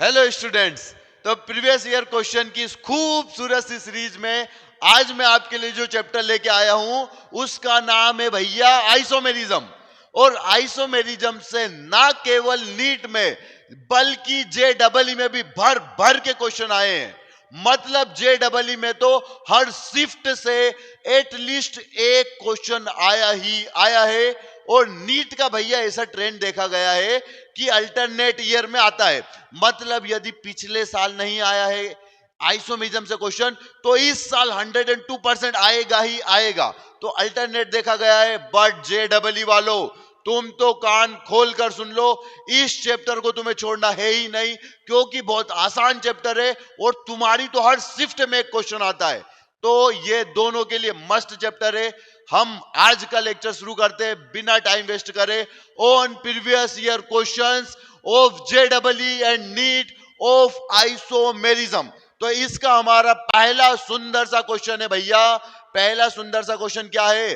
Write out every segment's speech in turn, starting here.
Hello students. तो previous year question की इस खूबसूरत सी सीरीज में आज मैं आपके लिए जो चैप्टर लेके आया हूं उसका नाम है भैया आइसोमेरिज्म। और आइसोमेरिज्म से ना केवल नीट में बल्कि JEE में भी भर भर के क्वेश्चन आए हैं। मतलब JEE में तो हर शिफ्ट से एटलीस्ट एक क्वेश्चन आया ही आया है। और नीट का भैया ऐसा ट्रेंड देखा गया है कि अल्टरनेट ईयर में आता है। मतलब यदि पिछले साल नहीं आया है आइसोमेरिज्म से क्वेश्चन तो इस साल 102% आएगा ही आएगा। तो अल्टरनेट देखा गया है। बट JEE वालों, तुम तो कान खोल कर सुन लो, इस चैप्टर को तुम्हें छोड़ना है ही नहीं, क्योंकि बहुत आसान चैप्टर है और तुम्हारी तो हर शिफ्ट में एक क्वेश्चन आता है। तो ये दोनों के लिए मस्ट चैप्टर है। हम आज का लेक्चर शुरू करते हैं बिना टाइम वेस्ट करे on previous year questions of JEE and NEET of isomerism. तो इसका हमारा पहला सुंदर सा क्वेश्चन है भैया। पहला सुंदर सा क्वेश्चन क्या है?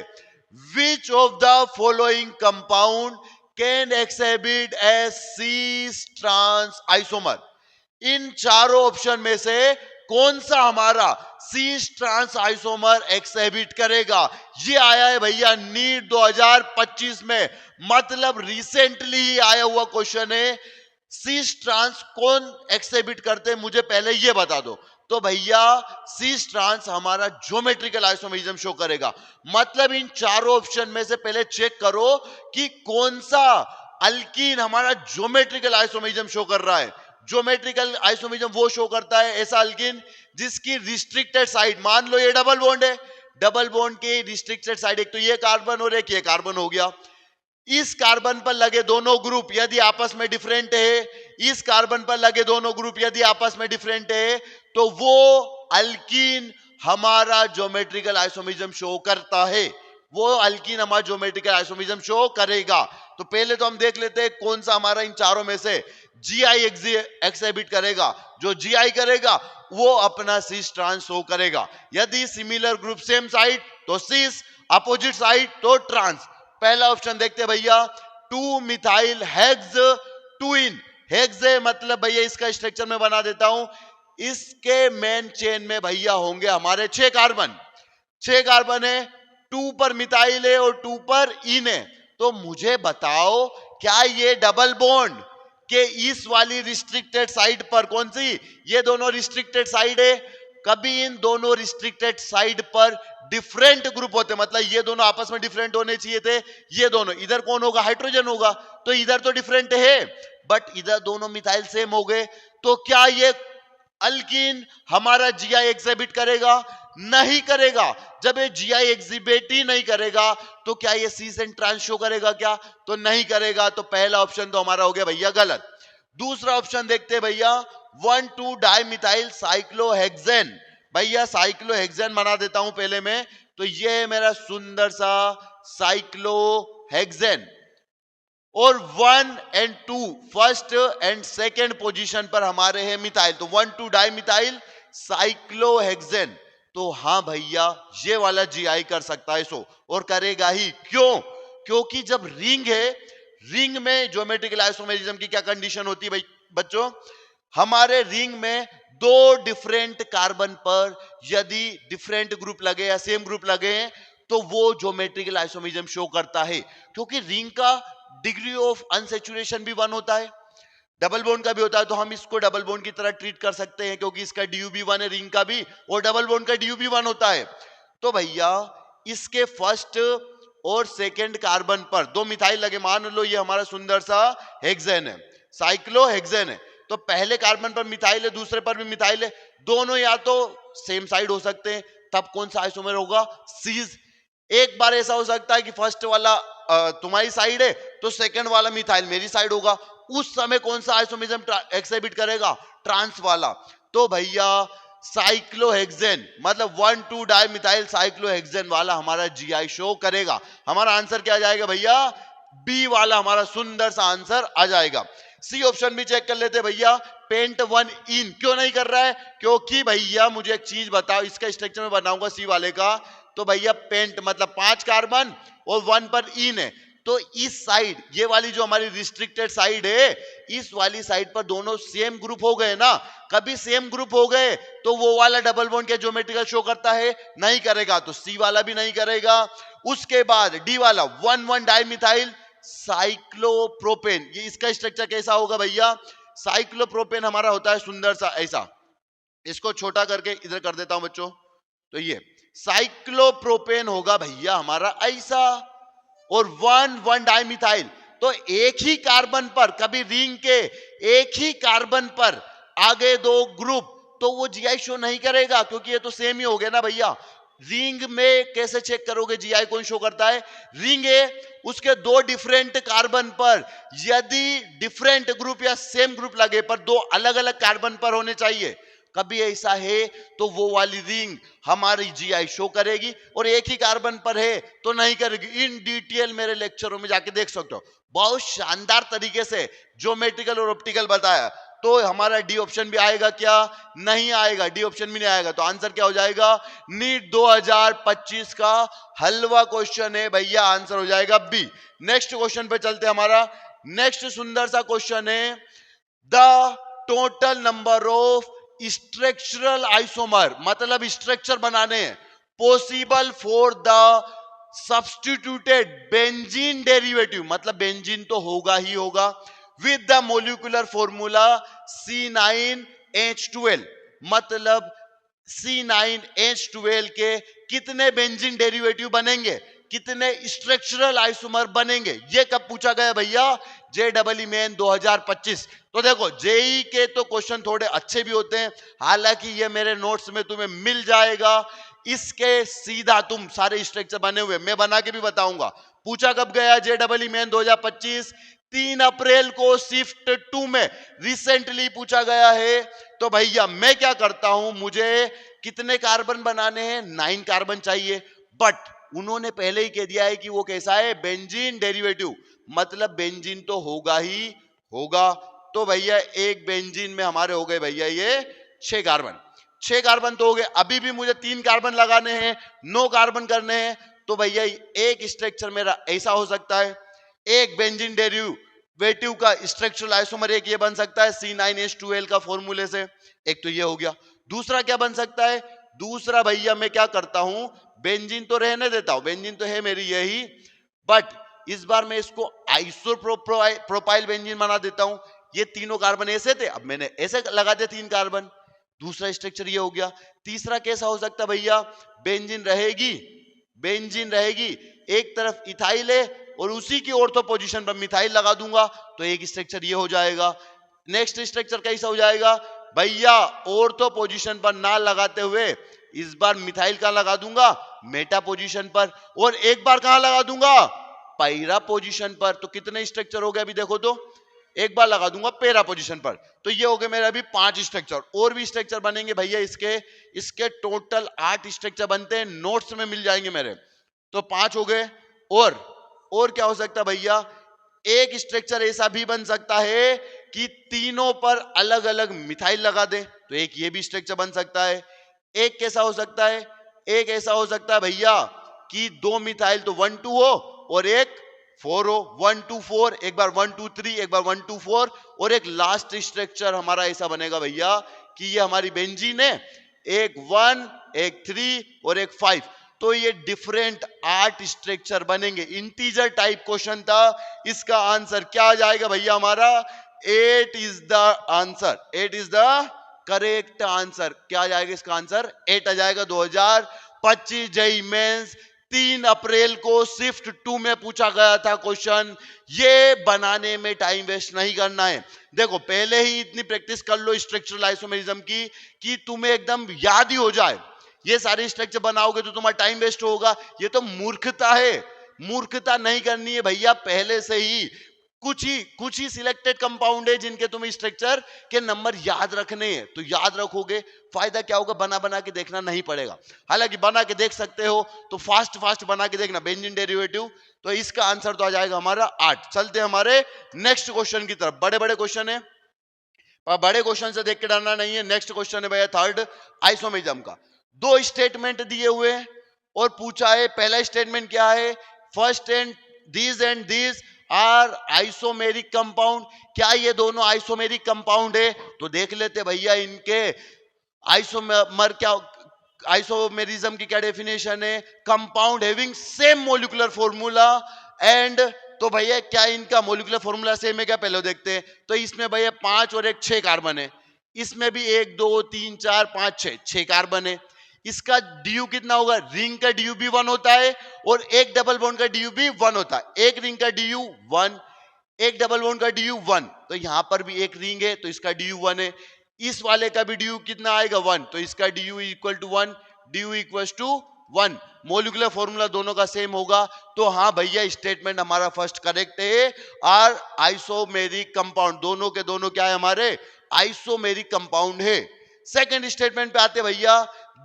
Which of the following compound can exhibit as cis trans isomer? इन चारों ऑप्शन में से कौन सा हमारा सीस ट्रांस आइसोमर एक्सिबिट करेगा? ये आया है भैया नीट 2025 में। मतलब रिसेंटली ही आया हुआ क्वेश्चन है। सीस ट्रांस कौन एक्सिबिट करते हैं मुझे पहले ये बता दो। तो भैया सीस ट्रांस हमारा ज्योमेट्रिकल आइसोमेरिज्म शो करेगा। मतलब इन चारों ऑप्शन में से पहले चेक करो कि कौन सा अल्कीन हमारा ज्योमेट्रिकल आइसोमेरिज्म शो कर रहा है। ज्योमेट्रिकल आइसोमेरिज्म वो शो करता है ऐसा अल्कीन जिसकी रिस्ट्रिक्टेड साइड, मान लो ये डबल बॉन्ड है, डबल बॉन्ड की रिस्ट्रिक्टेड साइड एक तो ये कार्बन और एक ये कार्बन हो गया। इस कार्बन पर लगे दोनों ग्रुप यदि आपस में डिफरेंट है, इस कार्बन पर लगे दोनों ग्रुप यदि आपस में डिफरेंट है, तो वो अल्कीन हमारा ज्योमेट्रिकल आइसोमेरिज्म शो करता है। वो अल्कीन हमारा ज्योमेट्रिकल आइसोमेरिज्म शो करेगा। तो पहले तो हम देख लेते हैं कौन सा हमारा इन चारों में से GI एक्सिबिट करेगा। जो GI करेगा वो अपना सीस ट्रांस शो करेगा। यदि सिमिलर ग्रुप सेम साइड तो सीस, अपोजिट साइड तो ट्रांस। पहला ऑप्शन देखते हैं भैया, 2 मिथाइल हेक्स ट्विन। हेक्स मतलब भैया इसका स्ट्रक्चर में बना देता हूं। इसके मेन चेन में भैया होंगे हमारे 6 कार्बन। 6 कार्बन है, 2 पर मिथाइल है और 2 पर इन है। तो मुझे बताओ क्या ये डबल बॉन्ड के इस वाली रिस्ट्रिक्टेड साइड पर, कौन सी, ये दोनों रिस्ट्रिक्टेड साइड है, कभी इन दोनों रिस्ट्रिक्टेड साइड पर डिफरेंट ग्रुप होते, मतलब ये दोनों आपस में डिफरेंट होने चाहिए थे। ये दोनों इधर कौन होगा? हाइड्रोजन होगा। तो इधर तो डिफरेंट है बट इधर दोनों मिथाइल सेम हो गए। तो क्या ये अल्कीन हमारा GI एग्जिबिट करेगा? नहीं करेगा। जब ये GI एग्जिबिट ही नहीं करेगा तो क्या ये सीस एंड ट्रांस शो करेगा? क्या तो नहीं करेगा। तो पहला ऑप्शन तो हमारा हो गया भैया गलत। दूसरा ऑप्शन देखते हैं भैया, 1,2 डाइमिथाइल साइक्लोहेक्सेन। भैया साइक्लोहेक्सेन बना देता हूं पहले में। तो ये है मेरा सुंदर सा साइक्लोहेक्सेन। और 1 and 2 first and second position पर हमारे हैं मिथाइल। तो 1,2 डाइमिथाइल साइक्लोहेक्सेन। तो हां भैया ये वाला GI कर सकता है सो, और करेगा ही। क्यों? क्योंकि जब रिंग है, रिंग में ज्योमेट्रिकल आइसोमेरिज्म की क्या कंडीशन होती है भाई बच्चों? हमारे रिंग में 2 डिफरेंट कार्बन पर यदि डिफरेंट ग्रुप लगे या सेम ग्रुप लगे हैं तो वो ज्योमेट्रिकल आइसोमेरिज्म शो करता है। क्योंकि रिंग का डिग्री ऑफ अनसैचुरेशन भी 1 होता है, डबल बॉन्ड का भी होता है। तो हम इसको डबल बॉन्ड की तरह ट्रीट कर सकते हैं क्योंकि इसका DU भी 1 है, रिंग का भी, और डबल बॉन्ड का DU भी 1 होता है। तो भैया इसके फर्स्ट और सेकेंड कार्बन पर 2 मिथाइल लगे। मान लो ये हमारा सुंदर सा हेक्सेन है, साइक्लोहेक्सेन है। तो पहले कार्बन पर मिथाइल है, दूसरे पर भी मिथाइल है। दोनों या तो सेम साइड हो सकते हैं, तब कौन सा आइसोमर होगा? सीस। एक बार ऐसा हो सकता है कि फर्स्ट वाला तुम्हारी साइड है तो सेकंड वाला मिथाइल मेरी साइड होगा। उस समय कौन सा आइसोमेरिज्म एक्सिबिट करेगा? ट्रांस वाला। तो भैया साइक्लोहेक्सेन मतलब 1,2 डाइमिथाइल साइक्लोहेक्सेन वाला हमारा GI शो करेगा। हमारा आंसर क्या आ जाएगा भैया? बी वाला हमारा सुंदर सा आंसर आ जाएगा। सी ऑप्शन भी चेक कर लेते भैया। पेंट 1 इन क्यों नहीं कर रहा है? क्योंकि भैया मुझे एक चीज बताओ, इसका स्ट्रक्चर में बनाऊंगा सी वाले का। तो भैया पेंट मतलब 5 कार्बन और 1 पर इन है। तो इस साइड, ये वाली जो हमारी रिस्ट्रिक्टेड साइड है, इस वाली साइड पर दोनों सेम ग्रुप हो गए ना। कभी सेम ग्रुप हो गए तो वो वाला डबल बॉन्ड क्या ज्योमेट्रिकल शो करता है? नहीं करेगा, तो सी वाला भी नहीं करेगा। उसके बाद डी वाला 1,1 डाइमिथाइल साइक्लोप्रोपेन, ये इसका स्ट्रक्चर कैसा होगा भैया? साइक्लोप्रोपेन हमारा होता है सुंदर सा ऐसा, इसको छोटा करके इधर कर देता हूं बच्चों, तो ये साइक्लोप्रोपेन होगा भैया हमारा ऐसा। और 1,1 डाइमिथाइल, तो एक ही कार्बन पर, कभी रिंग के एक ही कार्बन पर आगे दो ग्रुप, तो वो जीआई शो नहीं करेगा, क्योंकि ये तो सेम ही हो गया ना भैया। रिंग में कैसे चेक करोगे जीआई कौन शो करता है? रिंग है, उसके दो डिफरेंट कार्बन पर यदि डिफरेंट ग्रुप या सेम ग्रुप लगे पर दो अलग अलग कार्बन पर होने चाहिए, कभी ऐसा है तो वो वाली रिंग हमारी जीआई शो करेगी, और एक ही कार्बन पर है तो नहीं करेगी। इन डिटेल मेरे लेक्चरों में जाके देख सकते हो, बहुत शानदार तरीके से ज्योमेट्रिकल और ऑप्टिकल बताया। तो हमारा डी ऑप्शन भी आएगा क्या? नहीं आएगा, डी ऑप्शन भी नहीं आएगा। तो आंसर क्या हो जाएगा? नीट 2025 का हलवा क्वेश्चन है भैया, आंसर हो जाएगा बी। नेक्स्ट क्वेश्चन पे चलते, हमारा नेक्स्ट सुंदर सा क्वेश्चन है, the total number of structural isomer, मतलब स्ट्रक्चर बनाने possible for the substituted benzene derivative, मतलब बेंजीन तो होगा ही होगा, with the molecular formula C9H12, मतलब C9H12 के कितने बेंजीन डेरिवेटिव बनेंगे, कितने स्ट्रक्चरल आइसोमर बनेंगे? ये कब पूछा गया भैया? JEE main 2025। तो देखो जेई के तो क्वेश्चन थोड़े अच्छे भी होते हैं, हालांकि ये मेरे नोट्स में तुम्हें मिल जाएगा, इसके सीधा तुम सारे स्ट्रक्चर बने हुए मैं बना के भी बताऊंगा। पूछा कब गया JEE मेन 2025? 3 अप्रैल को शिफ्ट 2 में रिसेंटली पूछा गया है। तो भैया मैं क्या करता हूं, मुझे कितने कार्बन बनाने हैं? 9 कार्बन चाहिए, बट उन्होंने पहले ही कह दिया है कि वो कैसा है? बेंजीन डेरिवेटिव, मतलब बेंजीन तो होगा ही होगा। तो भैया एक बेंजीन में हमारे हो गए भैया ये 6 कार्बन, 6 कार्बन तो हो गए। अभी भी मुझे 3 कार्बन लगाने हैं, 9 कार्बन करने हैं। तो भैया एक स्ट्रक्चर मेरा ऐसा हो सकता है, एक बेंजीन डेरिवेटिव का स्ट्रक्चरल आइसोमर एक ये बन सकता है C9H12 का फॉर्मूले से, एक तो ये हो गया। दूसरा क्या बन सकता है? दूसरा भैया मैं क्या करता हूं, बेंजीन तो रहने देता हूं, बेंजीन तो है मेरी यही, बट इस बार मैं इसको आइसोप्रोपाइल बेंजीन बना देता हूं। ये तीनों कार्बन ऐसे थे, अब मैंने ऐसे लगा दिया 3 कार्बन, दूसरा स्ट्रक्चर ये हो गया। तीसरा कैसा हो सकता है भैया? बेंजीन रहेगी, बेंजीन रहेगी, एक तरफ इथाइल है और उसी की ऑर्थो पोजीशन पर मिथाइल लगा दूंगा, तो एक स्ट्रक्चर ये हो जाएगा। नेक्स्ट स्ट्रक्चर कैसा हो जाएगा भैया? ऑर्थो पोजीशन पर ना लगाते हुए इस बार मिथाइल का लगा दूंगा मेटा पोजीशन पर, और एक बार कहां लगा दूंगा? पैरा पोजीशन पर। तो कितने स्ट्रक्चर हो गए अभी देखो तो, एक बार लगा दूंगा पैरा पोजीशन पर। तो ये हो गए मेरे अभी 5 स्ट्रक्चर, और भी स्ट्रक्चर बनेंगे भैया इसके टोटल 8 स्ट्रक्चर बनते हैं, नोट्स में मिल जाएंगे मेरे। तो 5 हो गए, और क्या हो सकता है भैया? एक स्ट्रक्चर ऐसा भी बन सकता है कि तीनों पर अलग अलग मिथाइल लगा दे, तो एक ये भी स्ट्रक्चर बन सकता है। एक कैसा हो सकता है? एक ऐसा हो सकता है भैया कि 2 मिथाइल तो 1 2 हो और एक 4 हो, 1 2 4, एक बार 1 2 3, एक बार 1 2 4, और एक लास्ट स्ट्रक्चर हमारा ऐसा बनेगा भैया कि ये हमारी बेंजीन है, एक 1, एक 3 और एक 5। तो ये डिफरेंट 8 स्ट्रक्चर बनेंगे। इंटीजर टाइप क्वेश्चन था, इसका आंसर क्या आ जाएगा भैया हमारा? 8 is the answer, 8 is the correct answer. क्या आ जाएगा इसका आंसर? 8 आ जाएगा। 2025 जेईई मेंस 3 अप्रैल को शिफ्ट 2 में पूछा गया था क्वेश्चन। ये बनाने में टाइम वेस्ट नहीं करना है। देखो पहले ही इतनी प्रैक्टिस कर लो स्ट्रक्चरल आइसोमेरिज्म की कि तुम्हें एकदम याद ही हो जाए। ये सारे स्ट्रक्चर बनाओगे तो तुम्हारा टाइम वेस्ट होगा, ये तो मूर्खता है। मूर्खता नहीं करनी है भैया, पहले से ही कुछ ही सिलेक्टेड कंपाउंड है जिनके तुम्हें स्ट्रक्चर के नंबर याद रखने हैं, तो याद रखोगे। फायदा क्या होगा? बना बना के देखना नहीं पड़ेगा। हालांकि बना के देख सकते हो तो फास्ट बना के देखना बेंजीन डेरिवेटिव। तो इसका आंसर तो आ जाएगा हमारा 8। चलते हैं हमारे नेक्स्ट क्वेश्चन की तरफ। बड़े बड़े क्वेश्चन है, बड़े क्वेश्चन से देख के डरना नहीं है। नेक्स्ट क्वेश्चन है भैया थर्ड आइसोमेरिज्म का। 2 स्टेटमेंट दिए हुए और पूछा है, पहला स्टेटमेंट क्या है? First and and these are isomeric compound. क्या ये दोनों आइसोमेरिक कंपाउंड है? तो देख लेते भैया इनके आइसोमर क्या, आइसोमेरिज्म की क्या डेफिनेशन है? Compound having same molecular formula and, तो भैया क्या इनका मोलिकुलर फॉर्मूला सेम है क्या? पहले देखते हैं। तो इसमें भैया 5 और 1 6 कार्बन है, इसमें भी 1 2 3 4 5 6 कार्बन है। इसका ड्यू कितना होगा? रिंग का ड्यू भी 1 होता है और एक डबल बॉन्ड का ड्यू भी 1 होता है। एक रिंग का ड्यू 1, एक डबल बॉन्ड का ड्यू 1, तो यहां पर भी एक रिंग है तो इसका ड्यू 1 है। इस वाले का भी ड्यू कितना आएगा? 1, तो इसका DU equal to 1, DU equal to 1। Molecular formula दोनों का सेम होगा। तो हाँ भैया स्टेटमेंट हमारा फर्स्ट करेक्ट है, आर आइसोमेरिक कंपाउंड, दोनों के दोनों क्या है? हमारे आइसोमेरिक कंपाउंड है। सेकंड स्टेटमेंट पे आते भैया,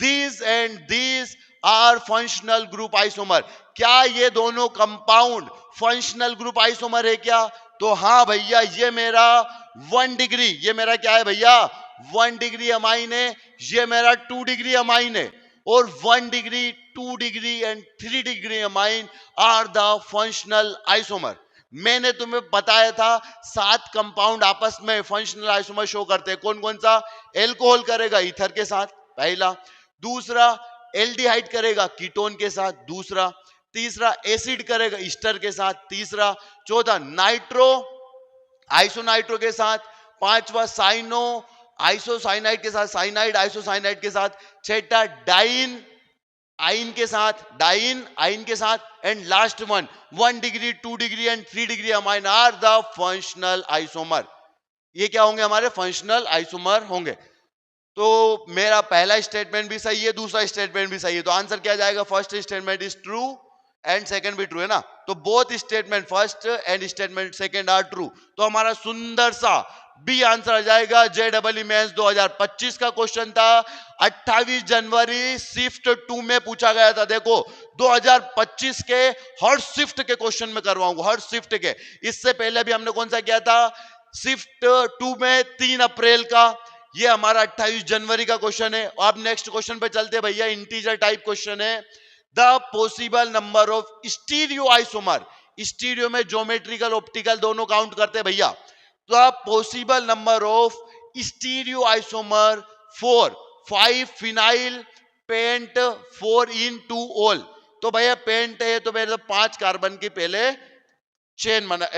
these and these are functional group isomer। क्या ये दोनों कंपाउंड फंक्शनल ग्रुप आइसोमर है क्या? तो हाँ भैया, ये मेरा 1 डिग्री, ये मेरा क्या है भैया? 1 डिग्री अमाइन है, ये मेरा 2 डिग्री अमाइन है, और 1 degree 2 degree and 3 degree amine are the functional isomer. मैंने तुम्हें बताया था 7 कंपाउंड आपस में फंक्शनल आइसोमर शो करते हैं। कौन कौन सा? एल्कोहल करेगा ईथर के साथ, पहला। दूसरा एल्डिहाइड करेगा कीटोन के साथ, दूसरा। तीसरा एसिड करेगा ईस्टर के साथ, तीसरा। चौथा नाइट्रो आइसोनाइट्रो के साथ, पांचवा साइनो आइसोसाइनाइड के साथ, साइनाइड आइसोसाइनाइड के साथ। छठा डाइन आइन के साथ, डाइन आइन के साथ। And last one 1 degree 2 degree and 3 degree amine are the functional isomer. ये क्या होंगे? हमारे फंक्शनल आइसोमर होंगे। तो मेरा पहला स्टेटमेंट भी सही है, दूसरा स्टेटमेंट भी सही है, तो आंसर क्या जाएगा? First statement is true and second भी ट्रू है ना। तो both statement first and statement second are true. तो हमारा सुंदर सा बी आंसर आ जाएगा। JEE मेंस 2025 का क्वेश्चन था, 28 जनवरी शिफ्ट 2 में पूछा गया था। देखो 2025 के हर शिफ्ट के क्वेश्चन में करवाऊंगा, हर शिफ्ट के। इससे पहले भी हमने कौन सा किया था? शिफ्ट 2 में 3 अप्रैल का। ये हमारा 28 जनवरी का क्वेश्चन है। अब नेक्स्ट क्वेश्चन पे चलते भैया, इंटीजर टाइप क्वेश्चन है। The possible number of stereo isomer, stereo में ज्योमेट्रिकल ऑप्टिकल दोनों काउंट करते हैं भैया। The possible number of stereo isomer 4, 5 phenyl pent 4 en 2 ol. तो भैया पेंट है तो मेरे 5 कार्बन की पहले चेन बना,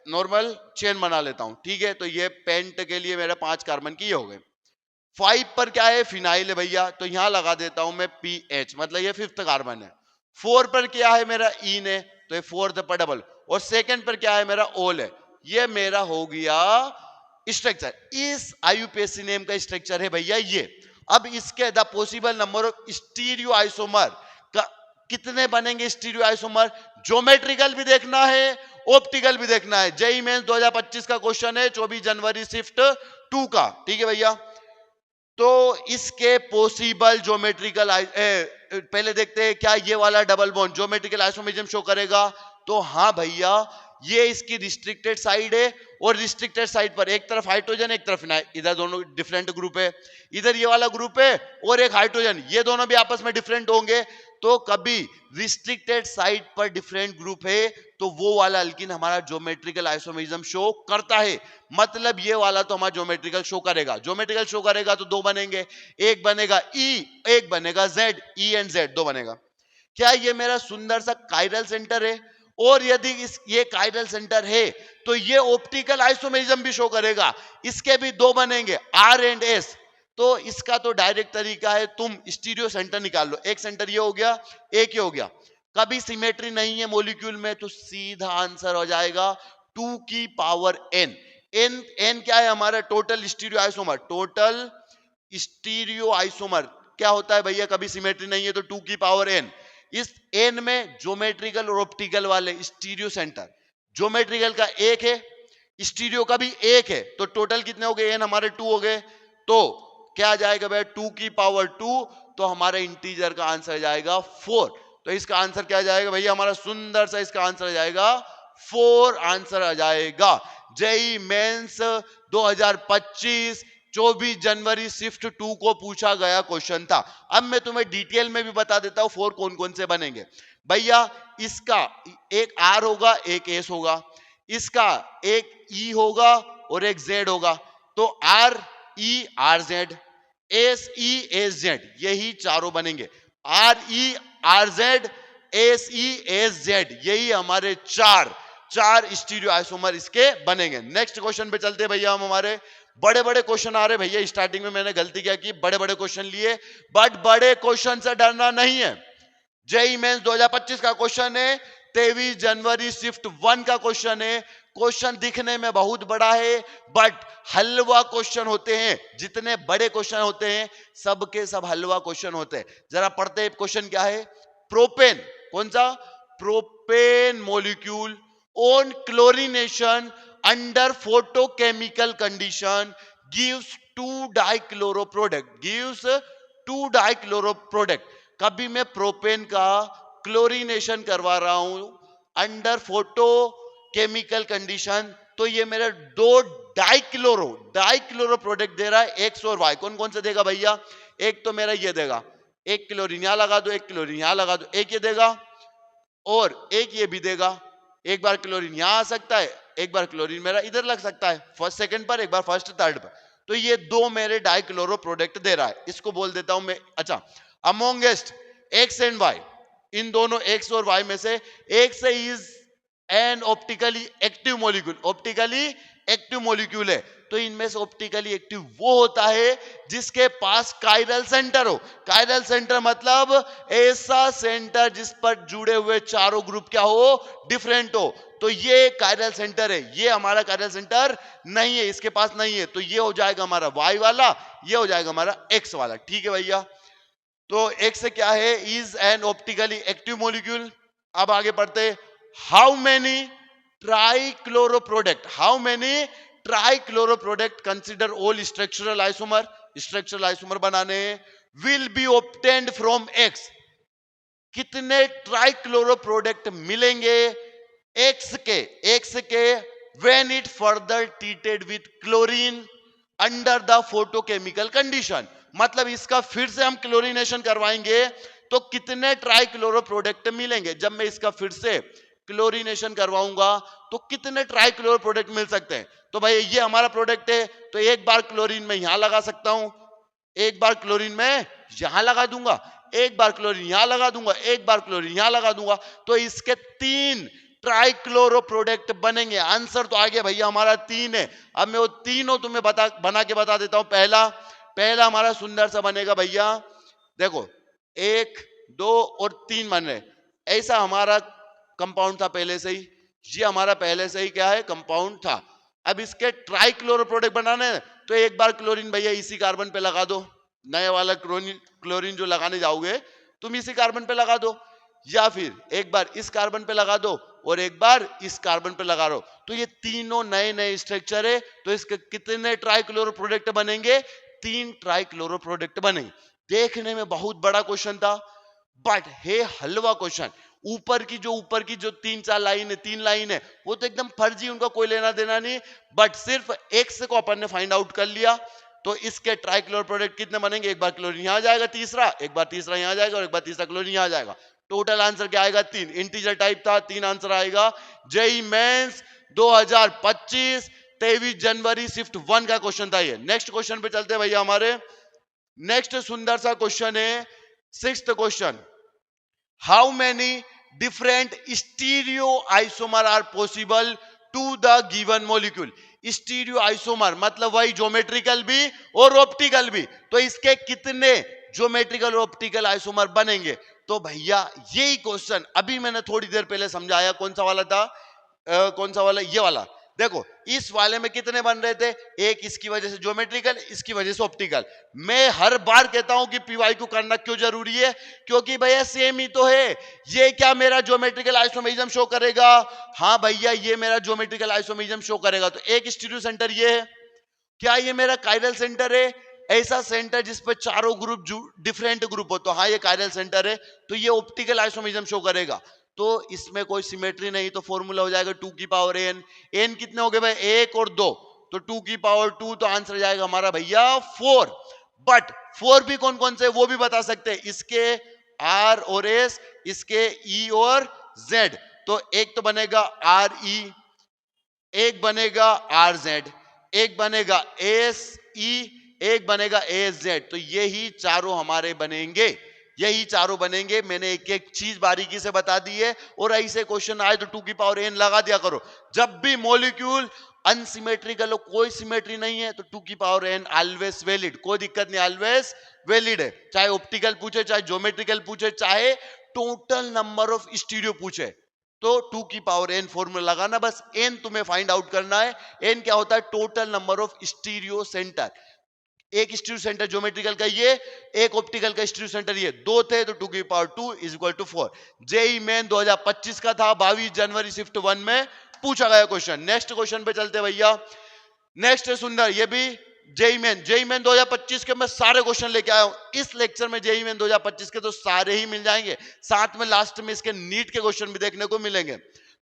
नॉर्मल चेन बना लेता हूं, ठीक है। तो ये पेंट के लिए मेरा 5 कार्बन की हो गए। 5 पर क्या है? फिनाइल है भैया, तो यहां लगा देता हूं मैं PH, मतलब ये 5th कार्बन है। 4 पर क्या है? मेरा इन है, तो ये 4th पर डबल। और सेकंड पर क्या है? मेरा ओल है। ये मेरा हो गया स्ट्रक्चर। इस IUPAC नेम का स्ट्रक्चर है भैया ये। अब इसके the possible number of stereo isomer कितने बनेंगे? स्टीरियो आइसोमर ज्योमेट्रिकल भी देखना है, ऑप्टिकल भी देखना है। JEE मेंस 2025 का क्वेश्चन है, 24 जनवरी शिफ्ट 2 का, ठीक है भैया। तो इसके पॉसिबल ज्योमेट्रिकल पहले देखते हैं, क्या ये वाला double bond geometrical isomerism show करेगा? तो हाँ भैया, ये इसकी रिस्ट्रिक्टेड साइड है, और रिस्ट्रिक्टेड साइड पर एक तरफ हाइड्रोजन एक तरफ फिनाइल, इधर दोनों डिफरेंट ग्रुप है। इधर ये वाला ग्रुप है और एक हाइड्रोजन, ये दोनों भी आपस में डिफरेंट होंगे। तो कभी रिस्ट्रिक्टेड साइड पर डिफरेंट ग्रुप है तो वो वाला अल्किन हमारा ज्योमेट्रिकल आइसोमेरिज्म शो करता है। मतलब ये वाला तो हमारा ज्योमेट्रिकल शो करेगा। ज्योमेट्रिकल शो करेगा तो 2 बनेंगे, एक बनेगा E, एक बनेगा Z, E एंड Z 2 बनेगा। क्या ये मेरा सुंदर सा काइरल सेंटर है? और यदि ये काइरल सेंटर है तो ये ऑप्टिकल आइसोमेरिज्म भी शो करेगा। इसके भी 2 बनेंगे, R एंड S। तो इसका तो डायरेक्ट तरीका है, तुम स्टीरियो सेंटर निकाल लो। एक सेंटर ये हो गया, एक ये हो गया। कभी सिमेट्री नहीं है मॉलिक्यूल में तो सीधा आंसर हो जाएगा 2 की पावर n। n क्या है? हमारा total stereo isomer. Total stereo isomer क्या होता है भैया? कभी सिमेट्री नहीं है तो 2 की पावर n। इस n में ज्योमेट्रिकल और ऑप्टिकल वाले स्टीरियो सेंटर, ज्योमेट्रिकल का 1 है, स्टीरियो का भी 1 है, तो टोटल कितने हो गए? n हमारे 2 हो गए। तो क्या आ जाएगा भैया? 2 की पावर 2। तो हमारे इंटीजर का आंसर जाएगा 4। तो इसका आंसर क्या जाएगा भैया? हमारा सुंदर सा इसका आंसर आ जाएगा 4 आंसर आ जाएगा। JEE मेंस 2025 24 जनवरी शिफ्ट 2 को पूछा गया क्वेश्चन था। अब मैं तुम्हें डिटेल में भी बता देता हूं 4 कौन कौन से बनेंगे भैया। इसका एक आर होगा, एक एस होगा, इसका एक ई होगा और एक जेड होगा। तो R E R Z, S E S Z, यही चारों बनेंगे। R E R Z, S E S Z, यही हमारे चार स्टीरियो आइसोमर इसके बनेंगे। नेक्स्ट क्वेश्चन पे चलते हैं भैया हम। हमारे बड़े बड़े क्वेश्चन आ रहे भैया। स्टार्टिंग में मैंने गलती क्या की, बड़े बड़े क्वेश्चन लिए, बट बड़े क्वेश्चन से डरना नहीं है। जेईई मेंस 2025 का क्वेश्चन है, 23 जनवरी शिफ्ट 1 का क्वेश्चन है। क्वेश्चन दिखने में बहुत बड़ा है, बट हलवा क्वेश्चन होते हैं। जितने बड़े क्वेश्चन होते हैं सबके सब हलवा क्वेश्चन होते हैं। जरा पढ़ते हैं क्वेश्चन क्या है। प्रोपेन, कौन सा? Propane molecule on chlorination under photochemical condition gives 2 dichloro product। कभी मैं प्रोपेन का क्लोरीनेशन करवा रहा हूं अंडर फोटोकेमिकल कंडीशन, तो ये मेरा 2 डाइक्लोरो प्रोडक्ट दे रहा है, एक्स और वाई। कौन कौन से देगा भैया? एक तो मेरा ये देगा, एक क्लोरीन यहां लगा दो, एक क्लोरीन यहां लगा दो, एक ये देगा और एक ये भी देगा। एक बार क्लोरीन यहां आ सकता है, एक बार क्लोरीन मेरा इधर लग सकता है, फर्स्ट सेकंड पर, एक बार फर्स्ट थर्ड पर। तो ये 2 मेरे डाइक्लोरो प्रोडक्ट दे रहा है। इसको बोल देता हूं मैं, अच्छा, अमोंगेस्ट एक्स एंड वाई, इन दोनों एक्स और वाई में से x is an optically active molecule, optically active molecule है। तो इनमें से ऑप्टिकली एक्टिव वो होता है जिसके पास कायरल सेंटर हो। कायरल सेंटर मतलब ऐसा सेंटर जिस पर जुड़े हुए चारों ग्रुप क्या हो? डिफरेंट हो। तो ये कायरल सेंटर है, ये हमारा कायरल सेंटर नहीं है, इसके पास नहीं है। तो ये हो जाएगा हमारा वाई वाला, ये हो जाएगा हमारा एक्स वाला। ठीक है भैया। तो एक्स क्या है? Is an optically active molecule. अब आगे पढ़ते, how many trichloro product, how many trichloro product consider all structural isomer, structural isomer बनाने will be obtained from X. कितने ट्राइक्लोरो प्रोडक्ट मिलेंगे एक्स के when it further treated with chlorine under the photochemical condition. मतलब इसका फिर से हम chlorination करवाएंगे तो कितने ट्राइक्लोरो प्रोडक्ट मिलेंगे। जब मैं इसका फिर से क्लोरीनेशन करवाऊंगा तो कितने ट्राइक्लोरो प्रोडक्ट मिल सकते हैं। तो भाई ये हमारा प्रोडक्ट है, तो एक बार क्लोरीन में यहां लगा सकता हूं, एक बार क्लोरीन में यहां लगा दूंगा, एक बार क्लोरीन यहां लगा दूंगा, एक बार क्लोरीन यहां लगा दूंगा। तो इसके 3 ट्राइक्लोरो प्रोडक्ट बनेंगे। आंसर तो आ गया भैया हमारा 3 है। अब मैं वो तीनों तुम्हें बना के बता देता हूं। पहला हमारा सुंदर सा बनेगा भैया, देखो 1 2 और 3 बन रहे। ऐसा हमारा कंपाउंड था पहले से ही, ये हमारा पहले से ही क्या है? कंपाउंड था। अब इसके ट्राइक्लोरो प्रोडक्ट बनाने हैं तो एक बार क्लोरीन भैया इसी कार्बन पे लगा दो, नया वाला क्लोरीन जो लगाने जाओगे तुम इसी कार्बन पे लगा दो, या फिर एक बार इस कार्बन पे लगा दो और एक बार इस कार्बन पे लगा दो। तो ये तीनों नए नए स्ट्रक्चर है। तो इसके कितने ट्राइक्लोरो प्रोडक्ट बनेंगे? 3 ट्राइक्लोरो प्रोडक्ट बनेंगे। देखने में बहुत बड़ा क्वेश्चन था, बट है हलवा क्वेश्चन। ऊपर की जो 3-4 लाइन है, 3 लाइन है, वो तो एकदम फर्जी, उनका कोई लेना देना नहीं। बट सिर्फ एक्स को अपन ने फाइंड आउट कर लिया। तो इसके ट्राइक्लोरो प्रोडक्ट कितने बनेंगे? एक बार क्लोरीन यहां जाएगा तीसरा, एक बार तीसरा यहां जाएगा और एक बार तीसरा क्लोरीन यहां जाएगा। टोटल आंसर क्या आएगा? 3। इंटीजर टाइप था, 3 आंसर आएगा। जेईई मेंस 2025 23 जनवरी शिफ्ट 1 का क्वेश्चन था ये। नेक्स्ट क्वेश्चन पे चलते हैं भैया हमारे। नेक्स्ट सुंदर सा क्वेश्चन है, 6th क्वेश्चन। How many different stereo isomer are possible to the given molecule. Stereo isomer मतलब वही ज्योमेट्रिकल भी और ऑप्टिकल भी। तो इसके कितने ज्योमेट्रिकल और ऑप्टिकल आइसोमर बनेंगे? तो भैया यही क्वेश्चन अभी मैंने थोड़ी देर पहले समझाया। कौन सा वाला था? कौन सा वाला? ये वाला। देखो इस वाले में कितने बन रहे थे? एक इसकी वजह से ज्योमेट्रिकल, इसकी वजह से ऑप्टिकल। मैं हर बार कहता हूं कि पीवाईक्यू करना क्यों जरूरी है, क्योंकि भैया सेम ही तो है। ये क्या मेरा ज्योमेट्रिकल आइसोमेरिज्म शो करेगा? हाँ भैया ये मेरा ज्योमेट्रिकल आइसोमेरिज्म शो करेगा। तो एक स्टीरियो सेंटर ये है। क्या ये मेरा कायरल सेंटर है? ऐसा सेंटर जिस पर चारों ग्रुप डिफरेंट ग्रुप हो, तो हाँ ये कायरल सेंटर है। तो ये ऑप्टिकल आइसोमेरिज्म शो करेगा। तो इसमें कोई सिमेट्री नहीं, तो फॉर्मूला हो जाएगा 2 की पावर n। n कितने हो गए भाई? 1 और 2, तो 2 की पावर 2। तो आंसर जाएगा हमारा भैया 4। बट 4 भी कौन कौन से वो भी बता सकते हैं। इसके r और s, इसके e और जेड, तो एक तो बनेगा आर ई, एक बनेगा आर जेड, एक बनेगा एस ई, एक बनेगा एस जेड। तो यही चारों हमारे बनेंगे, यही चारों बनेंगे। मैंने एक एक चीज बारीकी से बता दी है। और ऐसे क्वेश्चन आए तो 2 की पावर n लगा दिया करो। जब भी मॉलिक्यूल अनसिमेट्रिकल हो, कोई सिमेट्री नहीं है, तो 2 की पावर n ऑलवेज वैलिड, कोई दिक्कत नहीं, ऑलवेज वैलिड है। चाहे ऑप्टिकल पूछे, चाहे ज्योमेट्रिकल पूछे, चाहे टोटल नंबर ऑफ स्टीरियो पूछे, तो 2 की पावर n फॉर्मूला लगाना, बस n तुम्हें फाइंड आउट करना है। n क्या होता है? Total number of stereo centre. एक स्टीरियो सेंटर ज्योमेट्रिकल का ये, एक ऑप्टिकल का स्टीरियो सेंटर ये, दो थे तो 2 की power 2 is equal to 4। JEE Main 2025 का था, 22 जनवरी शिफ्ट 1 में पूछा गया क्वेश्चन। नेक्स्ट क्वेश्चन पे चलते भैया। नेक्स्ट है सुंदर, ये भी जेई मेन 2025 के मैं सारे क्वेश्चन लेके आया हूं इस लेक्चर में। जेई मेन 2025 के तो सारे ही मिल जाएंगे, साथ में लास्ट में इसके नीट के क्वेश्चन भी देखने को मिलेंगे।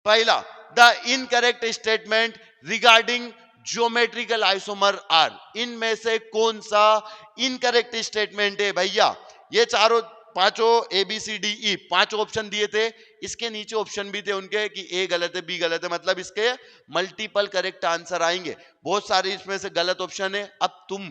पहला, the incorrect statement regarding geometrical isomer are, इनमें से कौन सा इनकरेक्ट स्टेटमेंट है भैया? ये चारों पांचों A B C D E पांचों ऑप्शन दिए थे, इसके नीचे ऑप्शन भी थे उनके कि ए गलत है, बी गलत है, मतलब इसके मल्टीपल करेक्ट आंसर आएंगे। बहुत सारे इसमें से गलत ऑप्शन है। अब तुम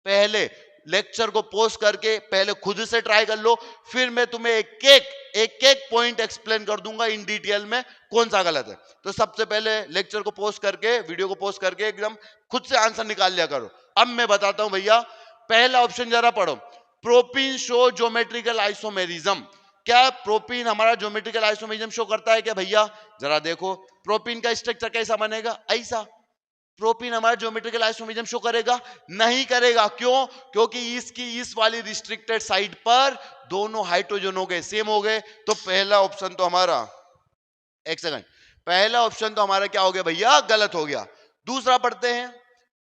पहले लेक्चर को पोस्ट करके पहले खुद से ट्राई कर लो, फिर मैं तुम्हें एक एक पॉइंट एक्सप्लेन कर दूंगा इन डिटेल में कौन सा गलत है। तो सबसे पहले लेक्चर को पोस्ट करके, वीडियो को पोस्ट करके एकदम खुद से आंसर निकाल लिया करो। अब मैं बताता हूं भैया, पहला ऑप्शन जरा पढ़ो, प्रोपीन शो ज्योमेट्रिकल आइसोमेरिज्म। क्या प्रोपीन हमारा ज्योमेट्रिकल आइसोमेरिज्म शो करता है क्या भैया? जरा देखो, प्रोपीन का स्ट्रक्चर कैसा बनेगा? ऐसा। प्रोपीन हमारा ज्योमेट्रिकल आइसोमेरिज्म शो करेगा? नहीं करेगा। क्यों? क्योंकि इसकी इस वाली रिस्ट्रिक्टेड साइड पर दोनों हाइड्रोजन हो गए, सेम हो गए। तो पहला ऑप्शन तो हमारा, एक सेकंड, पहला ऑप्शन तो हमारा क्या हो गया भैया? गलत हो गया। दूसरा पढ़ते हैं,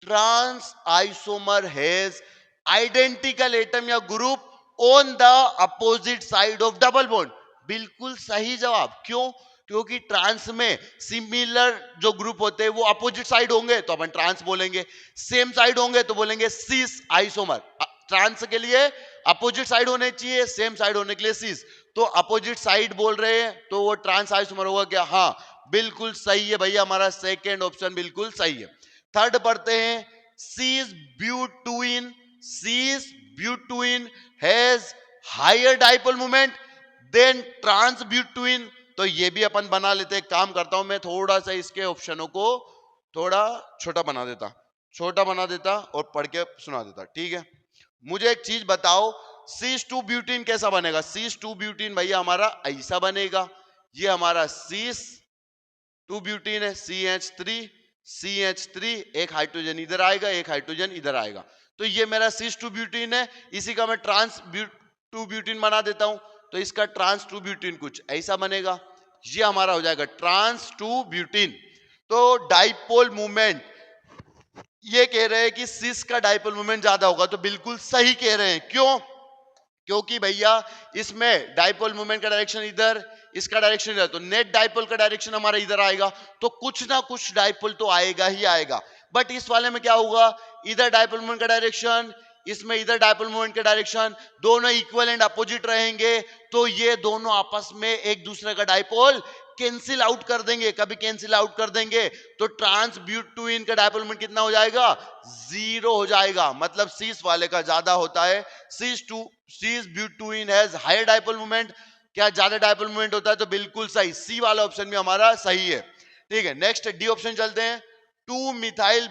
trans isomer has identical atom या group on the opposite side of double bond. बिल्कुल सही जवाब। क्यों? क्योंकि ट्रांस में सिमिलर जो ग्रुप होते हैं वो अपोजिट साइड होंगे तो अपन ट्रांस बोलेंगे, सेम साइड होंगे तो बोलेंगे सिस आइसोमर। ट्रांस के लिए अपोजिट साइड होने चाहिए, सेम साइड होने के लिए सिस। तो अपोजिट साइड बोल रहे हैं तो वो ट्रांस आइसोमर होगा क्या? हाँ, बिल्कुल सही है भैया, हमारा सेकेंड ऑप्शन बिल्कुल सही है। थर्ड पढ़ते हैं, cis butyne has higher dipole moment than trans butyne. तो ये भी अपन बना लेते हैं। काम करता हूं मैं, थोड़ा सा इसके ऑप्शनों को थोड़ा छोटा बना देता और पढ़ के सुना देता। ठीक है, मुझे एक चीज बताओ, सीस 2 ब्यूटीन कैसा बनेगा? सीस 2 ब्यूटीन भैया हमारा ऐसा बनेगा। ये हमारा सीस 2 ब्यूटीन है, CH3, एक हाइड्रोजन इधर आएगा, एक हाइड्रोजन इधर आएगा। तो ये मेरा सीस 2 ब्यूटीन है, इसी का मैं ट्रांस 2 ब्यूटीन बना देता हूं। तो इसका ट्रांस 2 ब्यूटीन कुछ ऐसा बनेगा। ये हमारा हो जाएगा ट्रांस 2 ब्यूटीन। तो डाइपोल मूवमेंट, ये कह रहे हैं कि सिस का डाइपोल मूवमेंट ज्यादा होगा, तो बिल्कुल सही कह रहे हैं। क्यों? क्योंकि भैया इसमें डाइपोल मूवमेंट का डायरेक्शन इधर, इसका डायरेक्शन इधर, तो नेट डाइपोल का डायरेक्शन हमारा इधर आएगा। तो कुछ ना कुछ डाइपोल तो आएगा ही आएगा। बट इस वाले में क्या होगा? इधर डाइपोल मूवमेंट का डायरेक्शन, इसमें इधर डाइपोल मूवमेंट के डायरेक्शन, दोनों इक्वल एंड अपोजिट रहेंगे। तो ये दोनों आपस में एक दूसरे का डाइपोल कैंसिल आउट कर देंगे। कभी कैंसिल आउट कर देंगे तो ट्रांस ब्यूटुइन का डाइपोल मोमेंट कितना हो जाएगा? 0 हो जाएगा। मतलब सीस वाले का ज्यादा होता है। सीस ब्यूटुइन हैज हायर डाइपोल मोमेंट। क्या ज्यादा डाइपोल मोमेंट होता है? तो बिल्कुल सही, सी वाला ऑप्शन भी हमारा सही है। ठीक है, नेक्स्ट डी ऑप्शन चलते हैं। 2 मिथाइल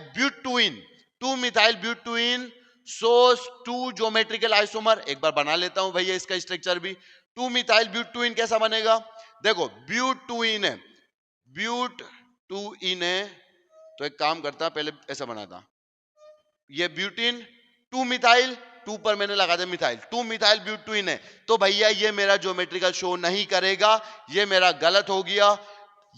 ब्यूटुइन सोस 2 ज्योमेट्रिकल आइसोमर। एक बार बना लेता हूं भैया इसका स्ट्रक्चर भी। 2 मिथाइल ब्यूटुइन कैसा बनेगा? देखो, ब्यूटुइन है, तो एक काम करता, पहले ऐसा बनाता, ये ब्यूटीन 2 मिथाइल, 2 पर मैंने लगा दिया मिथाइल, 2 मिथाइल ब्यूटुइन है। तो भैया ये मेरा ज्योमेट्रिकल शो नहीं करेगा, ये मेरा गलत हो गया।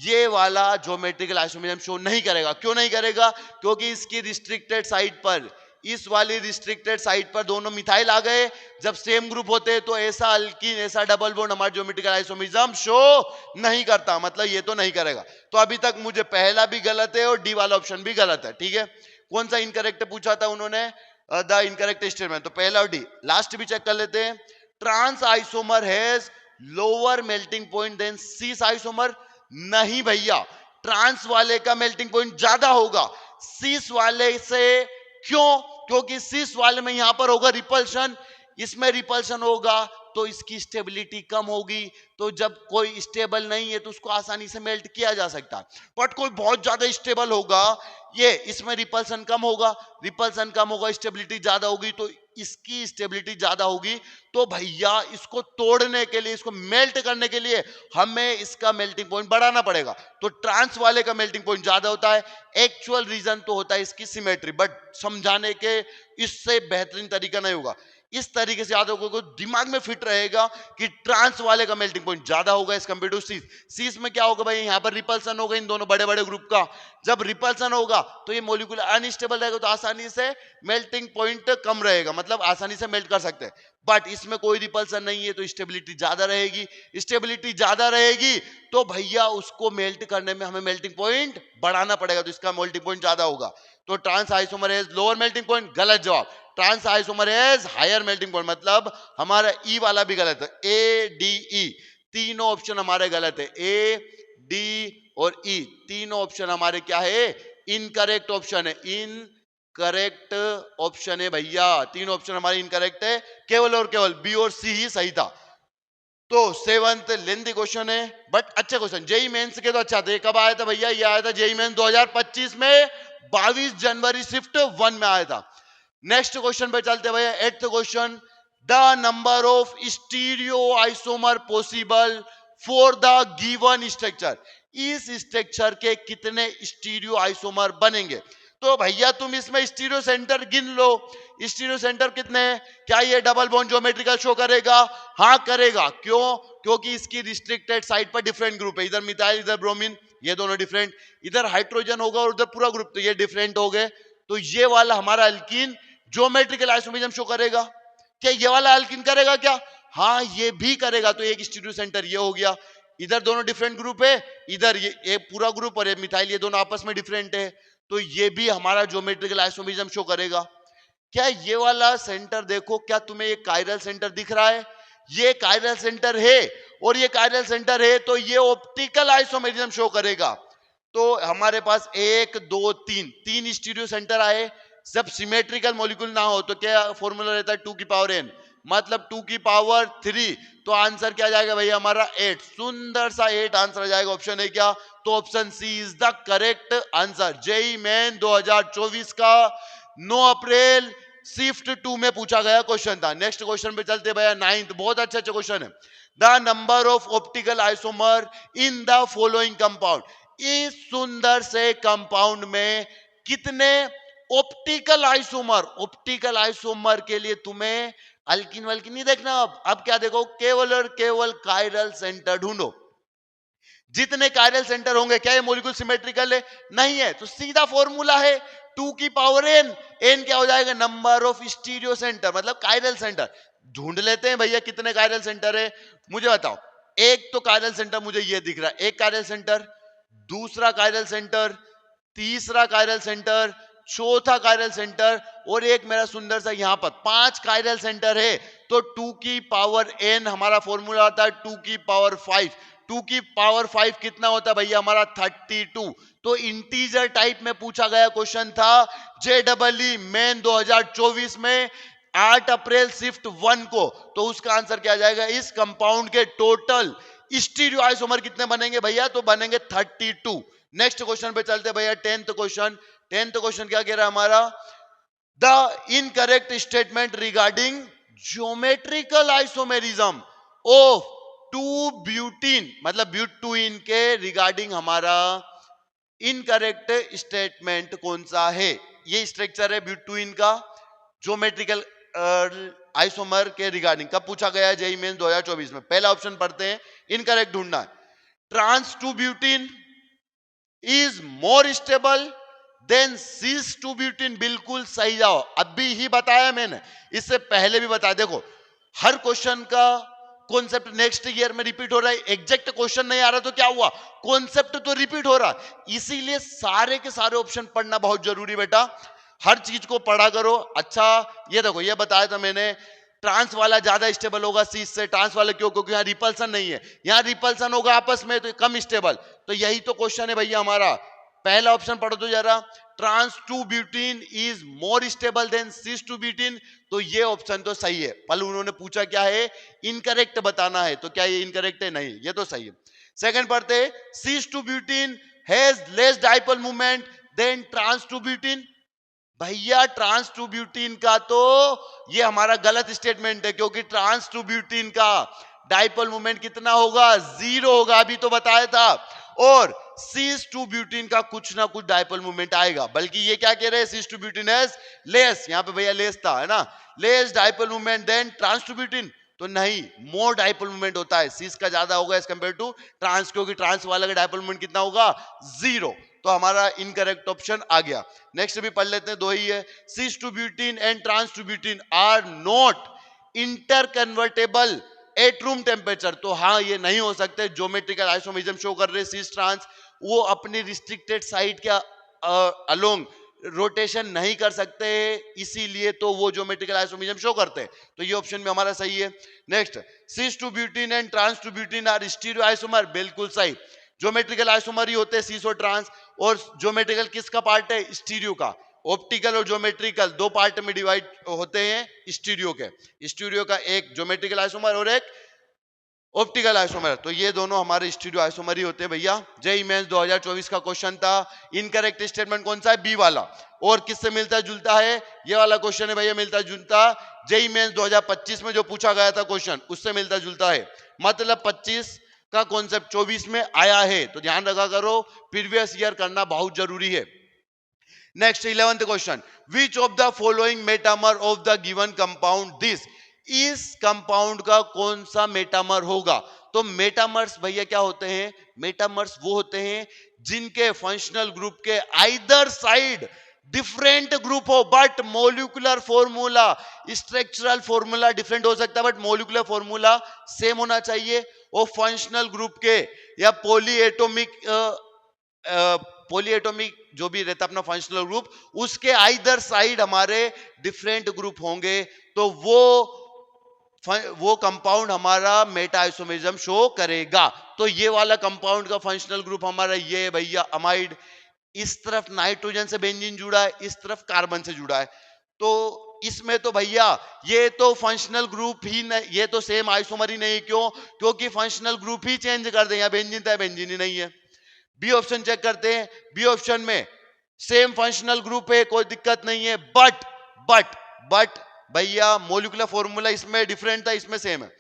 ये वाला ज्योमेट्रिकल आइसोमेरिज्म शो नहीं करेगा। क्यों नहीं करेगा? क्योंकि इसकी रिस्ट्रिक्टेड साइड पर, इस वाली रिस्ट्रिक्टेड साइड पर दोनों मिथाइल आ गए। जब सेम ग्रुप होते हैं तो ऐसा अल्कीन, ऐसा डबल बॉन्ड हमारा ज्योमेट्रिकल आइसोमेरिज्म शो नहीं करता। मतलब ये तो नहीं करेगा। तो अभी तक मुझे पहला भी गलत है और डी वाला ऑप्शन भी गलत है। ठीक है, कौन सा इनकरेक्ट पूछा था उन्होंने? The incorrect statement. तो पहला और डी। लास्ट भी चेक कर लेते हैं। Trans isomer has lower melting point than cis isomer? नहीं भैया, ट्रांस वाले का मेल्टिंग पॉइंट ज्यादा होगा सीस वाले से। क्यों? क्योंकि सीस वाले में यहां पर होगा रिपल्शन, इसमें रिपल्शन होगा तो इसकी स्टेबिलिटी कम होगी। तो जब कोई स्टेबल नहीं है तो उसको आसानी से मेल्ट किया जा सकता है। बट कोई बहुत ज्यादा स्टेबल होगा, ये इसमें रिपल्शन कम होगा, रिपल्शन कम होगा, स्टेबिलिटी ज्यादा होगी, तो इसकी स्टेबिलिटी ज्यादा होगी। तो भैया इसको तोड़ने के लिए, इसको मेल्ट करने के लिए हमें इसका मेल्टिंग पॉइंट बढ़ाना पड़ेगा। तो ट्रांस वाले का मेल्टिंग पॉइंट ज्यादा होता है। एक्चुअल रीजन तो होता है इसकी सिमेट्री, बट समझाने के इससे बेहतरीन तरीका नहीं होगा। इस तरीके से याद होगा, दिमाग में फिट रहेगा कि ट्रांस वाले का मेल्टिंग पॉइंट ज्यादा होगा एज कंपेयर टू सीस। सीस में क्या होगा भाई, यहां पर रिपल्सन होगा इन दोनों बड़े बड़े ग्रुप का। जब रिपल्सन होगा तो ये मॉलिक्यूल अनस्टेबल रहेगा, तो आसानी से मेल्टिंग पॉइंट कम रहेगा, मतलब आसानी से मेल्ट कर सकते हैं। बट इसमें कोई रिपल्सन नहीं है तो स्टेबिलिटी ज्यादा रहेगी। स्टेबिलिटी ज्यादा रहेगी तो भैया उसको मेल्ट करने में हमें मेल्टिंग पॉइंट बढ़ाना पड़ेगा, तो इसका मेल्टिंग पॉइंट ज्यादा होगा। तो trans isomer has lower melting point, गलत जवाब। Trans isomer has higher melting point, मतलब हमारा ई वाला भी गलत है। ए डी ई तीनों ऑप्शन हमारे गलत है। ए डी और ई तीनों ऑप्शन हमारे क्या है, इनकरेक्ट ऑप्शन है। इनकरेक्ट ऑप्शन है भैया, तीन ऑप्शन हमारे इनकरेक्ट है, केवल और केवल बी और सी ही सही था। तो सेवंथ लेंथी क्वेश्चन है बट अच्छे क्वेश्चन, जेई मेंस के तो अच्छा था। कब आया था भैया, ये आया था जेई मेंस 2025 में 22 जनवरी शिफ्ट 1 में आया था। नेक्स्ट क्वेश्चन पे चलते भैया, 8th question, the number of stereo isomer possible for the given structure. इस स्ट्रक्चर के कितने स्टीरियो आइसोमर बनेंगे? तो भैया तुम इसमें स्टीरियो सेंटर गिन लो, स्टीरियो सेंटर कितने हैं? क्या ये डबल बॉन्ड ज्योमेट्रिकल शो करेगा? हाँ करेगा। क्यों? क्योंकि इसकी रिस्ट्रिक्टेड साइड पर डिफरेंट ग्रुप है, इधर मिथाइल इधर ब्रोमीन, ये दोनों डिफरेंट, इधर हाइड्रोजन होगा और उधर पूरा ग्रुप, तो ये डिफरेंट हो गए। तो ये वाला हमारा अल्कीन ज्योमेट्रिकल आइसोमेरिज्म शो करेगा। क्या ये वाला अल्कीन करेगा क्या? हाँ ये भी करेगा। तो एक स्टीरियो सेंटर ये हो गया, इधर दोनों डिफरेंट ग्रुप है, इधर ये पूरा ग्रुप और ये मिथाइल, ये दोनों आपस में डिफरेंट है, तो ये भी हमारा ज्योमेट्रिकल आइसोमेरिज्म शो करेगा। क्या ये वाला सेंटर देखो, क्या तुम्हें ये कायरल सेंटर दिख रहा है? ये कायरल सेंटर है और ये कायरल सेंटर है, तो ये ऑप्टिकल आइसोमेरिज्म शो करेगा। तो हमारे पास 1 2 3 स्टीरियो सेंटर आए। जब सिमेट्रिकल मॉलिक्यूल ना हो तो क्या फॉर्मूला रहता है, 2 की पावर n, मतलब 2 की पावर 3। तो आंसर क्या जाएगा भैया हमारा 8, सुंदर सा 8 आंसर आ जाएगा। ऑप्शन है क्या? तो option C is the correct answer. JEE Main 2024 का 9 अप्रैल शिफ्ट 2 में पूछा गया क्वेश्चन था। नेक्स्ट क्वेश्चन पे चलते भैया, 9th, बहुत अच्छा क्वेश्चन है। The number of optical isomer in the following compound. इस सुंदर से कंपाउंड में कितने ऑप्टिकल आइसोमर? ऑप्टिकल आइसोमर के लिए तुम्हें अल्किन वल्किन नहीं देखना, अब क्या देखो, केवल और केवल कायरल सेंटर ढूंढो। जितने कायरल सेंटर होंगे, क्या ये मॉलिक्यूल सिमेट्रिकल है? नहीं है, तो सीधा फॉर्मूला है 2 की पावर n। n क्या हो जाएगा? नंबर ऑफ स्टीरियो सेंटर, मतलब कायरल सेंटर। ढूंढ लेते हैं भैया कितने कायरल सेंटर है, मुझे बताओ। एक तो कायरल सेंटर मुझे ये दिख रहा है, एक कायरल सेंटर, दूसरा कायरल सेंटर, तीसरा कायरल सेंटर, चौथा कायरल सेंटर, और एक मेरा सुंदर सा यहां पर 5 कायरल सेंटर है। तो 2 की पावर n हमारा फॉर्मूला आता है 2 की पावर 5। 2 की पावर 5 कितना होता है भैया हमारा? 32। तो इंटीजर टाइप में पूछा गया क्वेश्चन था JEE मेन 2024 में 8 अप्रैल शिफ्ट 1 को। तो उसका आंसर क्या जाएगा? इस कंपाउंड के टोटल स्टीरियो आइसोमर कितने बनेंगे भैया? तो बनेंगे 32। नेक्स्ट क्वेश्चन पे चलते भैया, 10th क्वेश्चन। 10th क्वेश्चन क्या कह रहा है हमारा? The incorrect statement regarding geometrical isomerism of 2 butene, मतलब ब्यूटूइन के रिगार्डिंग हमारा इनकरेक्ट स्टेटमेंट कौन सा है? ये स्ट्रक्चर है ब्यूटूइन का, ज्योमेट्रिकल आइसोमर के रिगार्डिंग। कब पूछा गया है? जेईई मेंस 2024 में। पहला ऑप्शन पढ़ते हैं, इनकरेक्ट ढूंढना है। Trans 2 butene is more stable than cis 2 butene. बिल्कुल सही जाओ, अभी ही बताया मैंने, इससे पहले भी बताया। देखो हर क्वेश्चन का कॉन्सेप्ट नेक्स्ट ईयर में रिपीट हो रहा है। एग्जैक्ट क्वेश्चन नहीं आ रहा तो क्या हुआ, कॉन्सेप्ट तो रिपीट हो रहा है। इसीलिए सारे के सारे ऑप्शन पढ़ना बहुत जरूरी बेटा, हर चीज को पढ़ा करो। अच्छा ये देखो, ये बताया था मैंने, ट्रांस वाला ज्यादा स्टेबल होगा सीस से, ट्रांस वाला क्यों? क्योंकि यहाँ रिपल्सन नहीं है, यहाँ रिपल्सन होगा आपस में तो कम स्टेबल। तो यही तो क्वेश्चन है भैया हमारा। पहला ऑप्शन पढ़ो तो जरा, trans two butene is more stable than cis two butene. तो ये ऑप्शन तो सही है, पर उन्होंने पूछा क्या है, इनकरेक्ट बताना है, तो क्या ये इनकरेक्ट है? नहीं, ये तो सही है। सेकंड पढ़ते, cis two butene has less dipole moment than trans two butene. भैया ट्रांस टू ब्यूटीन का तो ये हमारा गलत स्टेटमेंट है, क्योंकि ट्रांस टू ब्यूटीन का डाइपोल मोमेंट कितना होगा? 0 होगा, अभी तो बताया था। और सीस टू ब्यूटीन का कुछ ना कुछ डाइपोल मोमेंट आएगा, बल्कि ये क्या कह रहे हैं, cis two butene has less, यहां पे भैया लेस था, है ना, less dipole moment than trans two butene. तो नहीं, मोर डाइपोल मोमेंट होता है, सीस का ज्यादा होगा एज कंपेयर टू ट्रांस, क्योंकि ट्रांस वाला का डाइपोल मोमेंट कितना होगा? 0। तो हमारा इनकरेक्ट ऑप्शन आ गया। नेक्स्ट भी पढ़ लेते हैं, दो ही है। Cis two butene and trans two butene are not interconvertible at room temperature. तो हाँ, ये नहीं हो सकते, ज्योमेट्रिकल आइसोमरिज्म शो कर रहे सीस ट्रांस, वो अपनी रिस्ट्रिक्टेड साइड के अलोंग रोटेशन नहीं कर सकते, इसीलिए तो वो ज्योमेट्रिकल आइसोमरिज्म शो करते हैं। तो ये ऑप्शन में हमारा सही है। Next, cis two butene and trans two butene are stereo isomer, बिल्कुल सही। ज्योमेट्रिकल आइसोमर ही होते हैं सीस और ट्रांस, और ज्योमेट्रिकल किसका पार्ट है? स्टीरियो का। ऑप्टिकल और ज्योमेट्रिकल दो पार्ट में डिवाइड होते हैं स्टीरियो के। स्टीरियो का एक ज्योमेट्रिकल आइसोमर और एक ऑप्टिकल आइसोमर, तो ये दोनों हमारे स्टीरियो आइसोमर ही होते हैं भैया। जेईई मेंस 2024 का क्वेश्चन था। इनकरेक्ट स्टेटमेंट कौन सा है? बी वाला। और किससे मिलता जुलता है? ये वाला क्वेश्चन है भैया, मिलता जुलता जेईई मेंस 2025 में जो पूछा गया था क्वेश्चन, उससे मिलता जुलता है। मतलब 25 का कॉन्सेप्ट 24 में आया है, तो ध्यान रखा करो, प्रीवियस ईयर करना बहुत जरूरी है। Next 11th question, which of the following metamer of the given compound this, इस कंपाउंड का कौन सा मेटामर होगा? तो मेटामर्स भैया क्या होते हैं? मेटामर्स वो होते हैं जिनके फंक्शनल ग्रुप के आइदर साइड डिफरेंट ग्रुप हो, but molecular formula, structural formula different हो सकता है, बट मोलिकुलर फॉर्मूला सेम होना चाहिए। और फंक्शनल ग्रुप के या पॉलीएटॉमिक जो भी रहता अपना फंक्शनल ग्रुप, उसके आइदर साइड हमारे डिफरेंट ग्रुप होंगे, तो वो कंपाउंड हमारा मेटा आइसोमरिज्म शो करेगा। तो ये वाला कंपाउंड का फंक्शनल ग्रुप हमारा ये है भैया, अमाइड। इस तरफ नाइट्रोजन से बेंजीन जुड़ा है, इस तरफ कार्बन से जुड़ा है, तो इसमें तो भैया ये तो फंक्शनल ग्रुप ही नहीं, ये तो सेम आइसोमर ही नहीं। क्यों? क्योंकि फंक्शनल ग्रुप ही चेंज कर दें, यहाँ बेंजीन था, बेंजीन ही नहीं है। बी ऑप्शन चेक करते हैं, बी ऑप्शन में सेम फंक्शनल ग्रुप है, कोई दिक्कत नहीं है, बट भैया मोलिकुलर फॉर्मूला इसमें डिफरेंट था, इसमें सेम है।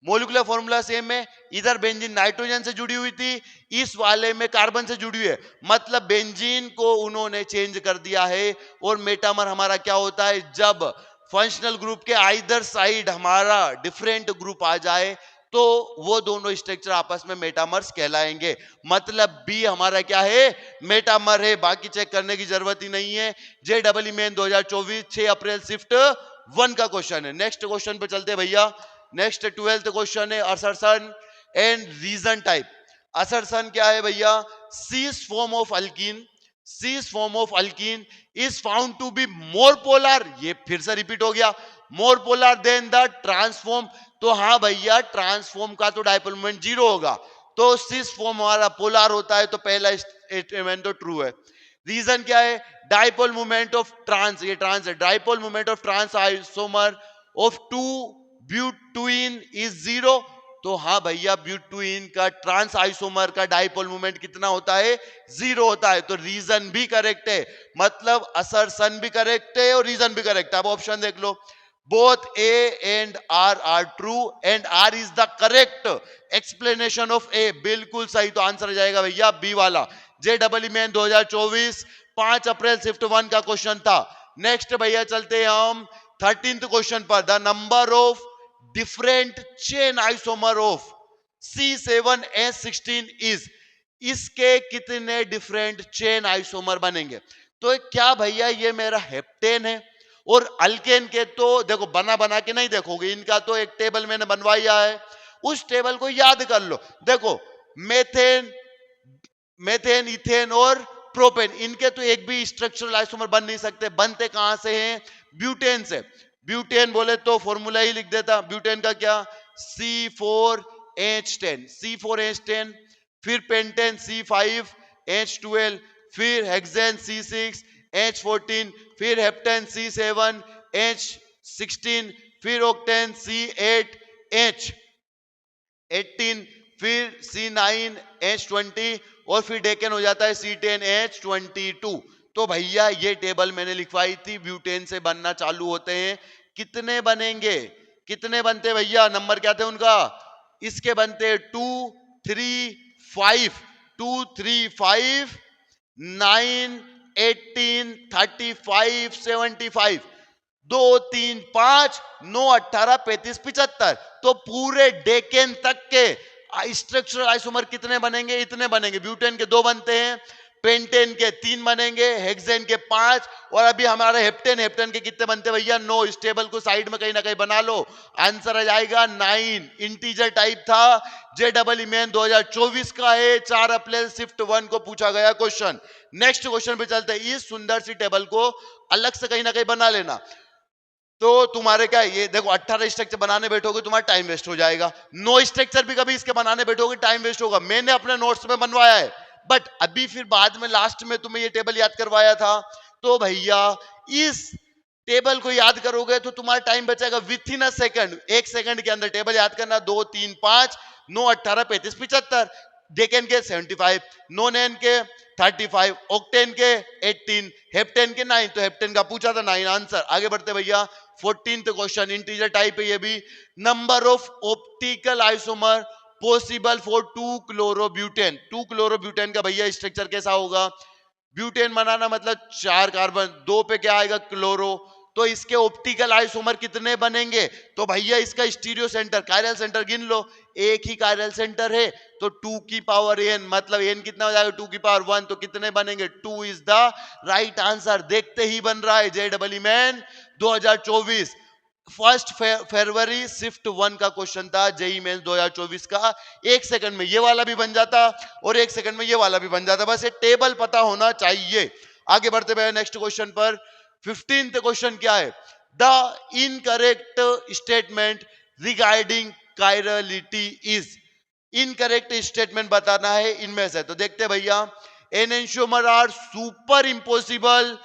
मोलिकुलर फॉर्मूला सेम है, इधर बेंजीन नाइट्रोजन से जुड़ी हुई थी, इस वाले में कार्बन से जुड़ी हुई है, मतलब बेंजीन को उन्होंने चेंज कर दिया है। और मेटामर हमारा क्या होता है? जब फंक्शनल ग्रुप के आइदर साइड हमारा डिफरेंट ग्रुप आ जाए, तो वो दोनों स्ट्रक्चर आपस में मेटामर्स कहलाएंगे। मतलब बी हमारा क्या है? मेटामर है, बाकी चेक करने की जरूरत ही नहीं है। जेईई मेन 2024 6 अप्रैल शिफ्ट 1 का क्वेश्चन है। नेक्स्ट क्वेश्चन पे चलते हैं भैया। नेक्स्ट 12th क्वेश्चन है, assertion and reason type. Assertion क्या है भैया? Cis form of alkene, cis form of alkene is found to be more polar, ये फिर से रिपीट हो गया, more polar than the trans form. तो हाँ भैया, ट्रांसफॉर्म का तो डाइपोल मोमेंट 0 होगा, तो सिस फॉर्म हमारा पोलर होता है, तो पहला स्टेटमेंट तो ट्रू है। रीजन क्या है? डाइपोल मोमेंट ऑफ ट्रांस, ये ट्रांस है, dipole moment of trans isomer of 2 butene is 0। तो हाँ भैया, ब्यूटीन का ट्रांस आइसोमर का डाइपोल मोमेंट कितना होता है? 0 होता है। तो रीजन भी करेक्ट है, मतलब असर्शन भी करेक्ट है और रीजन भी करेक्ट है। अब ऑप्शन देख लो, both A and R are true and R is the correct explanation of A, बिल्कुल सही। तो आंसर जाएगा भैया बी वाला। जेईई मेन 2024 5 अप्रैल शिफ्ट 1 का क्वेश्चन था। नेक्स्ट भैया चलते हैं हम 13th क्वेश्चन पर। The number of different chain isomer of C7H16 is, इसके कितने डिफरेंट चेन आइसोमर बनेंगे? तो क्या भैया ये मेरा हेप्टेन है, और अल्केन के तो देखो बना के नहीं देखोगे, इनका तो एक टेबल मैंने बनवाया है, उस टेबल को याद कर लो। देखो मेथेन इथेन और प्रोपेन, इनके तो एक भी स्ट्रक्चरल आइसोमर बन नहीं सकते। बनते कहां से हैं? ब्यूटेन से। ब्यूटेन बोले तो फॉर्मूला ही लिख देता, ब्यूटेन का क्या, C4H10, C4H10, फिर पेंटेन C5H12, फिर हेक्सेन C6H14, फिर हेप्टेन C7H16, फिर ऑक्टेन C8H18, फिर C9H20 और फिर डेकेन हो जाता है C10H22। तो भैया ये टेबल मैंने लिखवाई थी, ब्यूटेन से बनना चालू होते हैं, कितने बनेंगे, कितने बनते भैया, नंबर क्या थे उनका, इसके बनते 2 3 5, 2 3 5 9 18 35 75, 2 3 5 9 18 35 75। तो पूरे डेकेन तक के स्ट्रक्चरल आइसोमर कितने बनेंगे, इतने बनेंगे। ब्यूटेन के 2 बनते हैं, पेंटेन के 3 बनेंगे, हेक्सेन के 5, और अभी हमारा हेप्टेन के कितने बनते भैया, 9। इस टेबल को साइड में कहीं ना कहीं बना लो, आंसर आ जाएगा 9। इंटीजर टाइप था, JEE मेन 2024 का है, 4 अप्रैल शिफ्ट 1 को पूछा गया क्वेश्चन। नेक्स्ट क्वेश्चन पे चलते हैं। इस सुंदर सी टेबल को अलग से कहीं ना कहीं बना लेना, तो तुम्हारे क्या, ये देखो 18 स्ट्रक्चर बनाने बैठोगे तुम्हारा टाइम वेस्ट हो जाएगा, 9 स्ट्रक्चर भी कभी इसके बनाने बैठोगे टाइम वेस्ट होगा। मैंने अपने नोट्स में बनवाया है, बट अभी फिर बाद में लास्ट में तुम्हें ये टेबल याद करवाया था। तो भैया इस टेबल को याद करोगे तो तुम्हारा टाइम बचेगा with in a second, 1 second के अंदर टेबल याद करना। 2 3 5 9 18 35 75, डेकेन के 75, नोनेन के 35, ऑक्टेन के 18, हेप्टेन के 9। तो हेप्टेन का पूछा था 9 आंसर। आगे बढ़ते भैया 14th क्वेश्चन, इंटीजर टाइप है ये भी। Number of optical isomer possible for 2-क्लोरोब्यूटेन। 2-क्लोरोब्यूटेन का भैया स्ट्रक्चर कैसा होगा, ब्यूटेन बनाना मतलब 4 कार्बन, 2 पे क्या आएगा, क्लोरो। तो इसके ऑप्टिकल आइसोमर कितने बनेंगे, तो भैया इसका स्टीरियो सेंटर, कायरल सेंटर गिन लो, एक ही कायरल सेंटर है, तो 2 की पावर n, मतलब n कितना हो जाएगा, 2 की पावर 1, तो कितने बनेंगे, 2 इज द राइट आंसर। देखते ही बन रहा है JEE मेन 2024, 1 फरवरी शिफ्ट 1 का क्वेश्चन था JEE मेंस 2024 का। 1 सेकंड में ये वाला भी बन जाता और 1 सेकंड में ये वाला भी बन जाता, बस ये टेबल पता होना चाहिए। आगे बढ़ते हुए नेक्स्ट क्वेश्चन पर। 15th क्वेश्चन क्या है, the incorrect statement regarding chirality is. Incorrect statement बताना है इनमें से, तो देखते भैया, enantiomer are super impossible,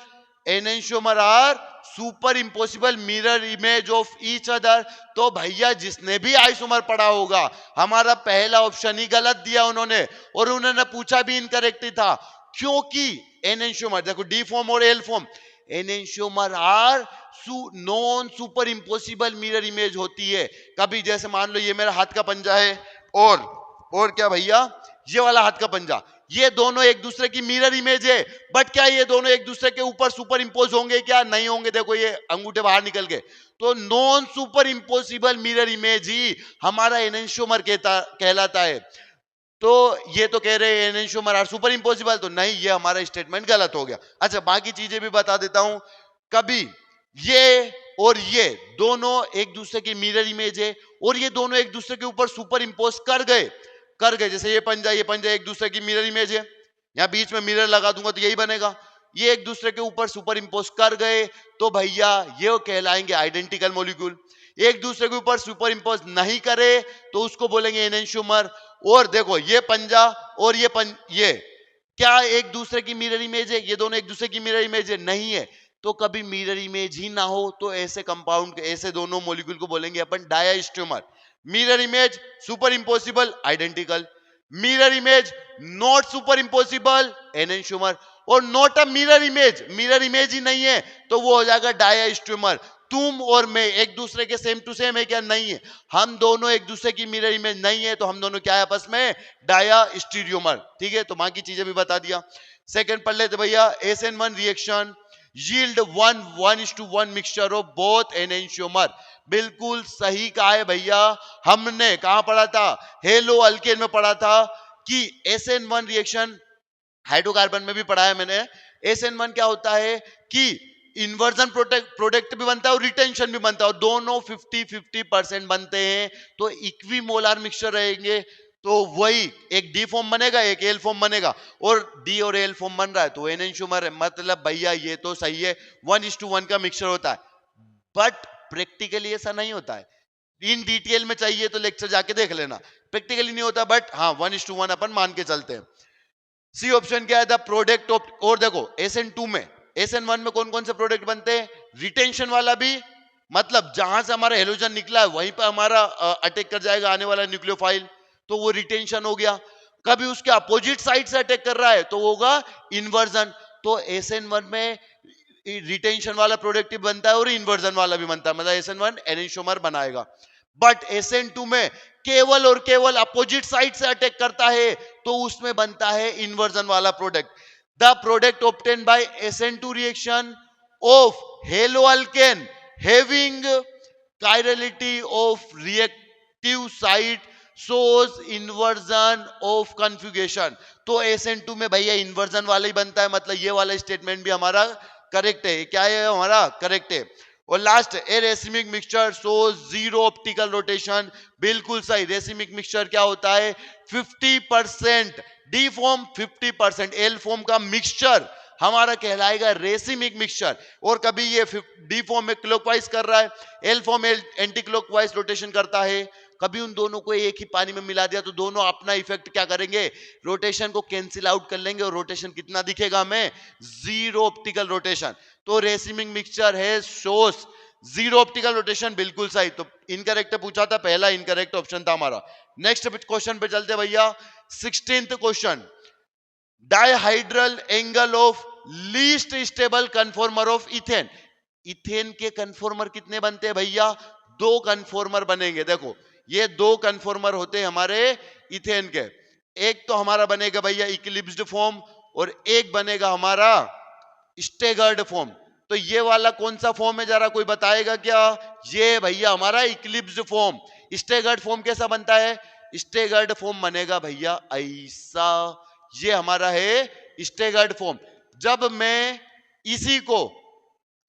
enantiomer are super impossible mirror image of each other. तो भैया जिसने भी आइसोमर पढ़ा होगा, हमारा पहला ऑप्शन ही गलत दिया उन्होंने, और उन्होंने पूछा भी इनकरेक्ट ही था, क्योंकि एनेंशियोमर देखो डी फॉर्म और L form, enantiomer are non super impossible mirror image होती है। कभी जैसे मान लो ये मेरा हाथ का पंजा है, और क्या भैया, ये वाला हाथ का पंजा, ये दोनों एक दूसरे की मिरर इमेज है, बट क्या ये दोनों एक दूसरे के ऊपर सुपर इंपोज होंगे, क्या नहीं होंगे। देखो ये अंगूठे बाहर निकल गए, तो non super impossible mirror image ही हमारा एनेंशियोमर कहलाता है। तो ये तो कह रहे हैं एनेंशियोमर आर सुपर इंपोसिबल, तो नहीं, ये हमारा स्टेटमेंट गलत हो गया। अच्छा बाकी चीजें भी बता देता हूं, कभी ये और ये दोनों एक दूसरे की मिरर इमेज है, और ये दोनों एक दूसरे के ऊपर सुपर इंपोज कर गए, जैसे ये पंजा एक दूसरे की मिरर इमेज है, यहां बीच में मिरर लगा दूंगा तो यही बनेगा, ये एक दूसरे के ऊपर सुपर इंपोज कर गए, तो भैया ये कहलाएंगे आइडेंटिकल मॉलिक्यूल। एक दूसरे के ऊपर सुपर इंपोज नहीं करे तो उसको बोलेंगे एनेंशियोमर। और देखो ये पंजा और ये क्या एक दूसरे की मिरर इमेज है, ये दोनों एक दूसरे की मिरर इमेज है, नहीं है। तो कभी मिरर इमेज ही ना हो तो ऐसे कंपाउंड, ऐसे दोनों मॉलिक्यूल को बोलेंगे अपन diastereomer. Mirror image superimposable identical, mirror image not superimposable enantiomer, और नॉट अ मिरर इमेज ही नहीं है तो वो हो जाएगा डायस्टेमर। तुम और मैं एक दूसरे के सेम टू सेम है क्या, नहीं है। हम दोनों एक दूसरे की मिरर इमेज नहीं है, तो हम दोनों क्या है आपस में, डायस्टेरियोमर। ठीक है, तो बाकी चीजें भी बता दिया। सेकंड पढ़ लेते भैया, SN1 reaction yield 1:1 mixture of both enantiomer. बिल्कुल सही कहा है भैया, हमने कहा पढ़ा था, हेलो अल्केन में पढ़ा था कि SN1 रिएक्शन, हाइड्रोकार्बन में भी पढ़ा है मैंने। SN1 क्या होता है कि इन्वर्जन प्रोडक्ट भी बनता है और रिटेंशन भी बनता है, और दोनों 50-50% बनते हैं, तो इक्विमोलर मिक्सचर रहेंगे। तो वही एक डी फॉर्म बनेगा, एक एल फॉर्म बनेगा, और डी और एल फॉर्म बन रहा है तो एनेंशियोमर है। मतलब भैया ये तो सही है, 1:1 का मिक्सचर होता है, बट प्रैक्टिकली ऐसा नहीं होता है। इन डिटेल में चाहिए तो लेक्चर जाके देख लेना, प्रैक्टिकली नहीं होता, बट हाँ 1:1 अपन मान के चलते हैं। सी ऑप्शन क्या है, द प्रोडक्ट ऑफ, और देखो SN2 में, SN1 में कौन कौन से प्रोडक्ट बनते हैं, रिटेंशन वाला भी, मतलब जहां से हमारा हेलोजन निकला है वहीं पर हमारा अटैक कर जाएगा आने वाला न्यूक्लियोफाइल, तो वो रिटेंशन हो गया। कभी उसके अपोजिट साइड से अटैक कर रहा है तो होगा इन्वर्जन। तो SN1 में रिटेंशन वाला प्रोडक्ट भी बनता है और इन्वर्जन वाला भी बनता है, मतलब SN1 एनिशोमर बनाएगा। बट SN2 में केवल और केवल अपोजिट साइड से अटैक करता है तो उसमें बनता है इन्वर्जन वाला product. The product obtain by SN2 reaction of haloalkane having chirality of reactive site shows inversion of conjugation। तो SN2 में भैया इन्वर्जन वाला ही बनता है, मतलब ये वाला स्टेटमेंट भी हमारा करेक्ट है। क्या है हमारा करेक्ट है। और last, a racemic mixture shows zero optical rotation, बिल्कुल सही। रेसिमिक मिक्सचर क्या होता है, 50% डी फॉर्म 50% एल फॉर्म का मिक्सचर हमारा कहलाएगा रेसिमिक मिक्सचर। और कभी ये डी फॉर्म में क्लॉकवाइज कर रहा है, एल फॉर्म में एंटी क्लॉकवाइज रोटेशन करता है, कभी उन दोनों को एक ही पानी में मिला दिया तो दोनों अपना इफेक्ट क्या करेंगे, रोटेशन को कैंसिल आउट कर लेंगे, और रोटेशन कितना दिखेगा हमें, जीरो ऑप्टिकल रोटेशन। तो रेसिमिक मिक्सचर है शोस जीरो ऑप्टिकल रोटेशन, बिल्कुल सही। तो इनकरेक्ट पूछा था, पहला इनकरेक्ट ऑप्शन था हमारा। नेक्स्ट क्वेश्चन पे चलते भैया, 16th question, dihedral angle of least stable conformer of ethane. Ethane के कन्फॉर्मर कितने बनते हैं भैया, दो कन्फॉर्मर बनेंगे। देखो ये दो कन्फॉर्मर होते हैं हमारे इथेन के, एक तो हमारा बनेगा भैया इक्लिप्स्ड फॉर्म और एक बनेगा हमारा स्टेगर्ड फॉर्म। तो ये वाला कौन सा फॉर्म है जरा कोई बताएगा क्या, ये भैया हमारा इक्लिप्स्ड फॉर्म। स्टेगर्ड फॉर्म कैसा बनता है, स्टेगर्ड फॉर्म बनेगा भैया ऐसा, ये हमारा है स्टेगर्ड फॉर्म। जब मैं इसी को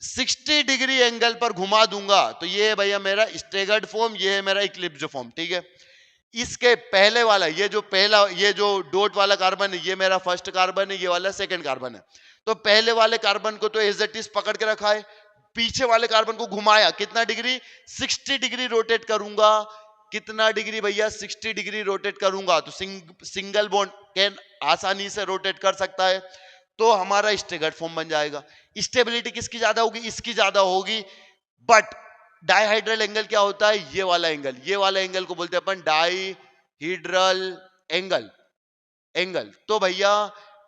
60 डिग्री एंगल पर घुमा दूंगा तो ये भैया मेरा स्टेगर्ड फॉर्म, ये है मेरा इक्लिप्स्ड फॉर्म, ठीक है। इसके पहले वाला, ये जो पहला, ये जो डॉट वाला कार्बन है, ये मेरा फर्स्ट कार्बन है, ये वाला सेकंड कार्बन है। तो पहले वाले कार्बन को तो एज इट इज पकड़ के रखा है, पीछे वाले कार्बन को घुमाया, कितना डिग्री, 60 डिग्री रोटेट करूंगा। कितना डिग्री भैया, 60 डिग्री रोटेट करूंगा तो सिंगल बॉन्ड कैन आसानी से रोटेट कर सकता है, तो हमारा स्टेगर्ड फॉर्म बन जाएगा। स्टेबिलिटी किसकी ज्यादा होगी, इसकी ज्यादा होगी। बट डाइहाइड्रल एंगल क्या होता है, ये वाला एंगल, ये वाला एंगल को बोलते हैं अपन डाइहाइड्रल एंगल। तो भैया